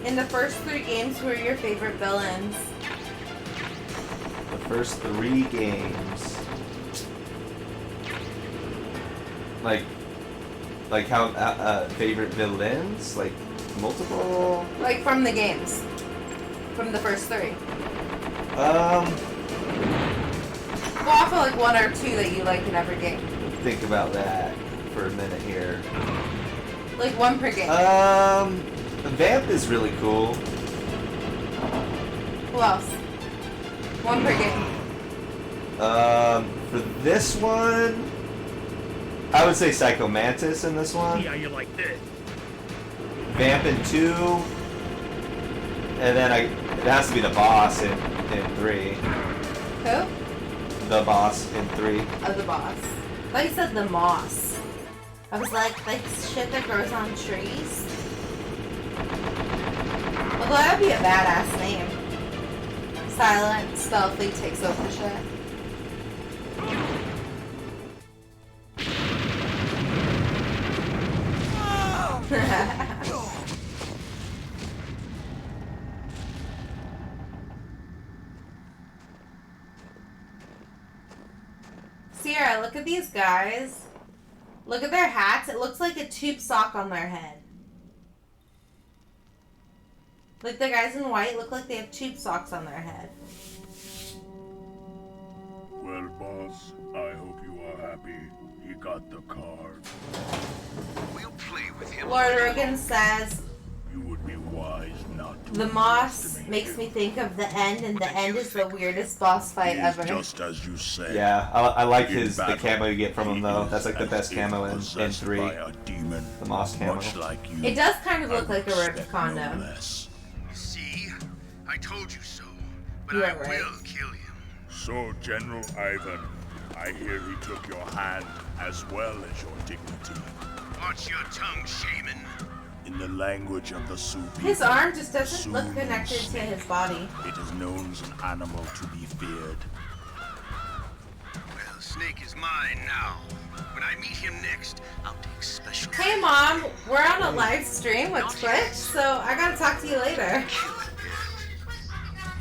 B: in the first 3 games, who are your favorite villains?
A: The first 3 games. Like how favorite villains? Like multiple?
B: Like from the games. From the first 3.
A: Um,
B: Go off of like 1 or 2 that you like in every game.
A: think about that for a minute here.
B: Like 1 per game.
A: Vamp is really cool.
B: Who else? 1 per game.
A: For this one, I would say Psycho Mantis in this one.
O: Yeah, you like this.
A: Vamp in 2, and then it has to be the boss in 3.
B: Who?
A: The boss in 3.
B: Oh, the boss. I thought you said the moss. I was like shit that grows on trees. Although that would be a badass name. Silent, stealthy, takes over shit. Sierra, look at these guys. Look at their hats. It looks like a tube sock on their head. Like the guys in white look like they have tube socks on their head.
O: Well, boss, I hope you are happy. He got the card.
D: We'll play with him.
B: Lord Rogan says,
O: You would be wise not to.
B: the moss makes me think of the end, and the end is the weirdest boss fight ever.
O: Just as you say.
A: Yeah, I like the camo you get from him though. That's like the best camo in 3. The moss camo.
O: Like you,
B: It does kind of look like a ripped condom.
O: See?
D: I told you so.
B: But you are right.
O: Kill him. So, General Ivan, I hear he took your hand as well as your dignity.
D: Watch your tongue, shaman.
O: In the language of the Sioux people,
B: His arm just doesn't look connected to his body.
O: it is known as an animal to be feared.
D: Well, Snake is mine now. When I meet him next, I'll take special.
B: Hey Mom, we're on a live stream with Twitch, so I gotta talk to you later.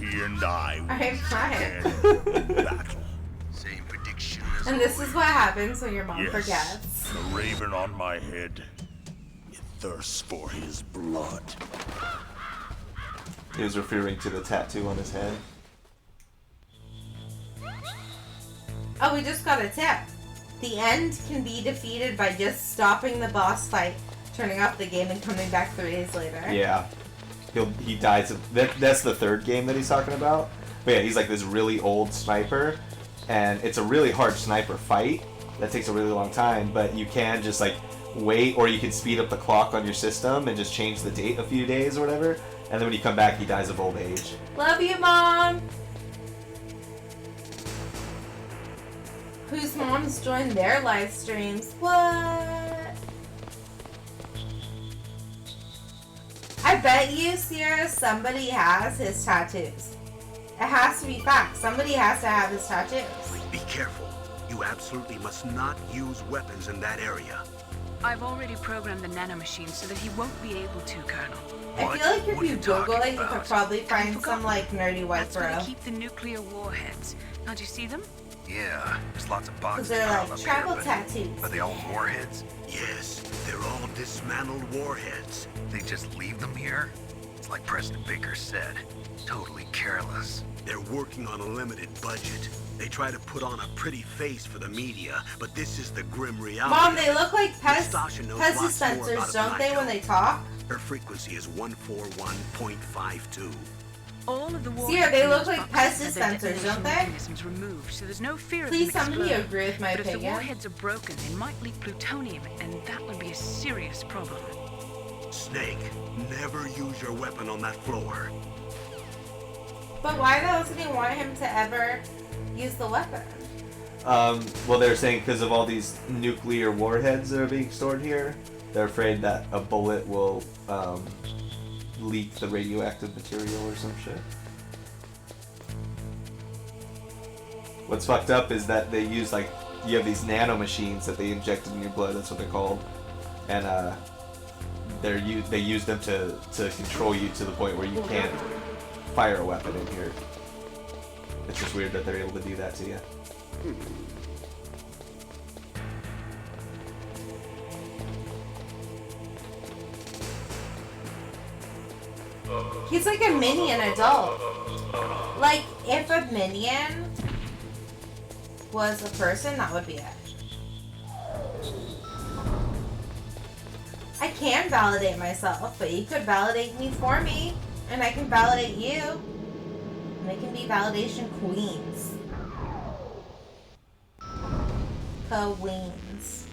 O: He and I
B: I'm fine.
O: battle.
D: Same prediction as
B: And this is what happens when your mom
O: Yes,
B: forgets.
O: the raven on my head. It thirsts for his blood.
A: He was referring to the tattoo on his head.
B: Oh, we just got a tip. The end can be defeated by just stopping the boss fight, turning off the game, and coming back 3 days later.
A: Yeah. He dies. That's the 3rd game that he's talking about. But yeah, he's like this really old sniper, and it's a really hard sniper fight. That takes a really long time, but you can just like wait, or you can speed up the clock on your system and just change the date a few days or whatever. And then when you come back, he dies of old age.
B: Love you, Mom! Whose moms joined their live streams? What? I bet you, Sierra, somebody has his tattoos. It has to be fact. Somebody has to have his tattoos.
C: Be careful. You absolutely must not use weapons in that area.
F: I've already programmed the nanomachine so that he won't be able to, Colonel.
B: I feel like if you Google it, you could probably find some like nerdy white
F: That's where
B: bro.
F: they keep the nuclear warheads. Can't you see them?
D: Yeah, there's lots of boxes.
B: Because they're
D: piled
B: like
D: up
B: travel
D: here,
B: tattoos.
D: but are they all warheads?
C: Yes, they're all dismantled warheads.
D: They just leave them here? It's like Preston Baker said. Totally careless.
C: They're working on a limited budget. They try to put on a pretty face for the media, but this is the grim reality.
B: Mom, they look like Pez
C: Nastasha knows lots more
B: dispensers,
C: about it
B: don't
C: than
B: they,
C: I
B: when
C: do.
B: they talk?
C: Her frequency is 141.52.
F: All of the
B: Sierra, they look like
F: boxes
B: Pez
F: have their
B: dispensers, don't
F: detonation
B: they?
F: mechanisms removed, so there's no fear
B: Please
F: of them
B: somebody
F: exploding.
B: agree with my
F: but if the
B: opinion.
F: warheads are broken, they might leak plutonium, and that would be a serious problem.
C: Snake, never use your weapon on that floor.
B: But why doesn't he want him to ever use the weapon?
A: Well, they're saying because of all these nuclear warheads that are being stored here, they're afraid that a bullet will leak the radioactive material or some shit. What's fucked up is that they use you have these nanomachines that they inject in your blood. That's what they're called, and they use them to control you to the point where you can't fire a weapon in here. It's just weird that they're able to do that to you.
B: He's like a minion adult. Like, if a minion was a person, that would be it. I can validate myself, but you could validate me for me, and I can validate you. And they can be validation queens. Queens.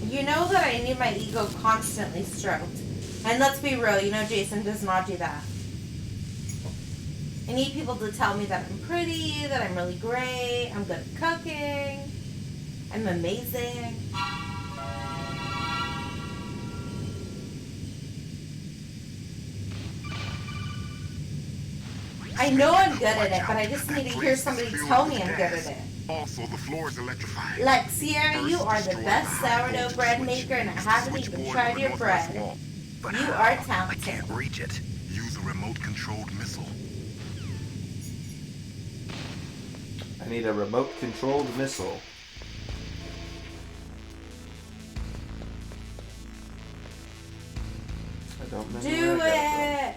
B: You know that I need my ego constantly stroked. And let's be real, you know Jason does not do that. I need people to tell me that I'm pretty, that I'm really great, I'm good at cooking, I'm amazing. I know I'm good at it, but I just need to hear somebody tell me I'm good at it.
J: Also, the floor is electrified.
B: Like, Sierra, you are the best sourdough bread maker, and I haven't even tried your bread. You are talented.
D: I can't reach it.
J: Use a remote-controlled missile.
A: I need a remote-controlled missile. I don't remember.
B: Do it!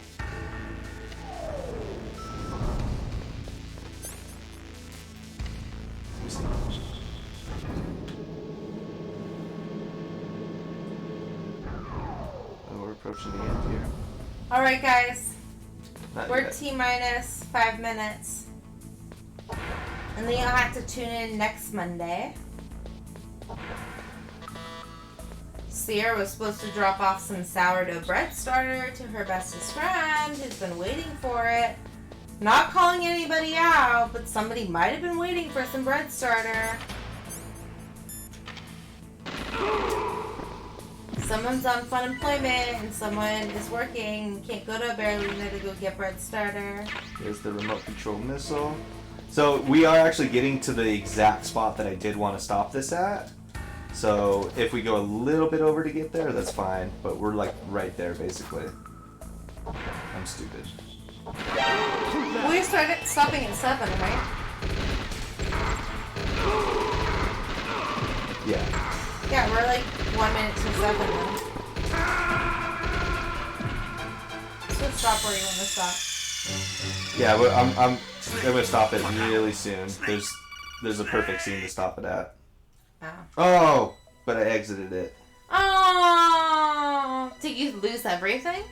A: Oh, we're approaching the end here.
B: Alright, guys.
A: Not
B: We're
A: yet.
B: T-minus 5 minutes. And then you'll have to tune in next Monday. Sierra was supposed to drop off some sourdough bread starter to her bestest friend who's been waiting for it. Not calling anybody out, but somebody might have been waiting for some bread starter. Someone's on fun employment and someone is working and can't go to a Berliner to go get bread starter.
A: Here's the remote control missile. So we are actually getting to the exact spot that I did want to stop this at. So if we go a little bit over to get there, that's fine. But we're like right there, basically. I'm stupid.
B: We started stopping at 7, right?
A: Yeah.
B: Yeah, we're like 1 minute to 7 now. So stop where you want to stop.
A: Yeah, I'm gonna stop it really soon. There's a perfect scene to stop it at. Oh, but I exited it.
B: Oh, did you lose everything?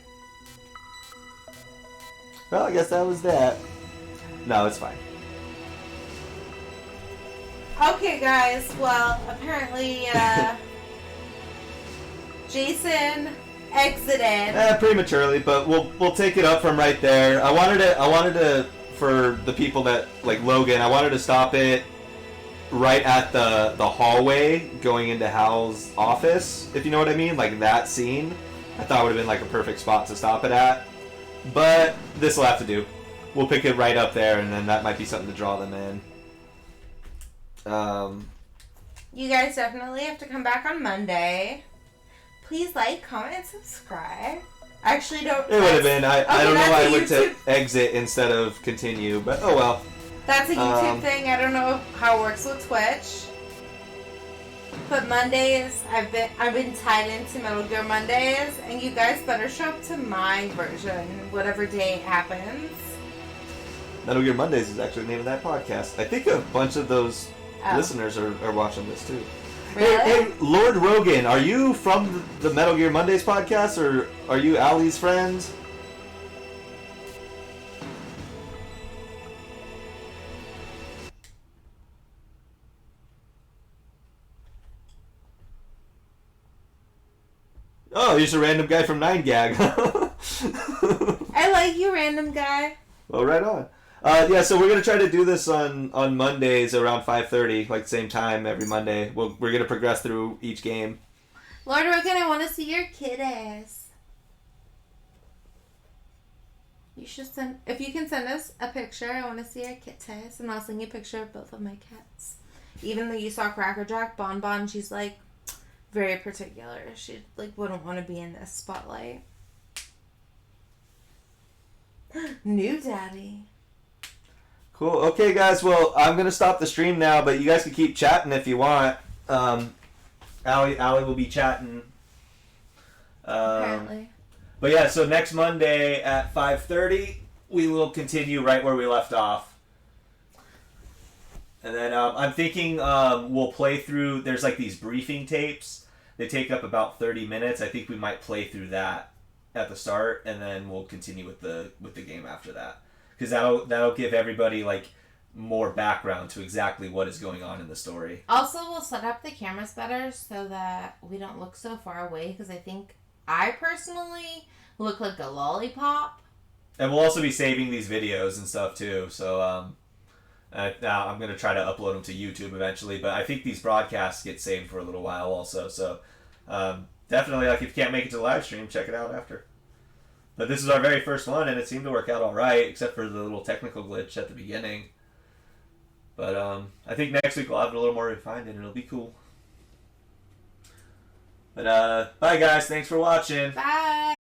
A: Well, I guess that was that. No, it's fine.
B: Okay, guys. Well, apparently, Jason exited.
A: Prematurely, but we'll take it up from right there. I wanted to for the people that like Logan. I wanted to stop it right at the hallway going into Hal's office, if you know what I mean, like that scene. I thought would have been like a perfect spot to stop it at. But this will have to do. We'll pick it right up there, and then that might be something to draw them in.
B: You guys definitely have to come back on Monday. Please like, comment, and subscribe. I actually don't.
A: It would have been. I don't know why I went to
B: YouTube.
A: exit instead of continue, but oh well.
B: That's a YouTube thing. I don't know how it works with Twitch. But Mondays, I've been tied into Metal Gear Mondays, and you guys better show up to my version, whatever day it happens.
A: Metal Gear Mondays is actually the name of that podcast. I think a bunch of those listeners are watching this too.
B: Really?
A: Hey, Lord Rogan, are you from the Metal Gear Mondays podcast, or are you Ali's friends? Oh, he's a random guy from 9gag.
B: I like you, random guy.
A: Well, right on. Yeah, so we're gonna try to do this on Mondays around 5:30, like same time every Monday. We're gonna progress through each game.
B: Lord Rogan, I want to see your kid ass. You should send, if you can send us a picture, I want to see our kid ass, and I'll send you a picture of both of my cats. Even though you saw Crackerjack, Bon, she's like very particular. She like wouldn't want to be in this spotlight. New daddy.
A: Cool. Okay, guys. Well, I'm gonna stop the stream now, but you guys can keep chatting if you want. Allie will be chatting.
B: Apparently.
A: But yeah, so next Monday at 5:30, we will continue right where we left off. And then I'm thinking we'll play through. There's like these briefing tapes. They take up about 30 minutes. I think we might play through that at the start, and then we'll continue with the game after that. Because that'll give everybody like more background to exactly what is going on in the story.
B: Also, we'll set up the cameras better so that we don't look so far away, because I think I personally look like a lollipop.
A: And we'll also be saving these videos and stuff too, so now I'm going to try to upload them to YouTube eventually, but I think these broadcasts get saved for a little while also, so definitely, like, if you can't make it to the live stream, check it out after. But this is our very first one, and it seemed to work out alright, except for the little technical glitch at the beginning. But I think next week we'll have it a little more refined, and it'll be cool. But bye guys, thanks for watching.
B: Bye!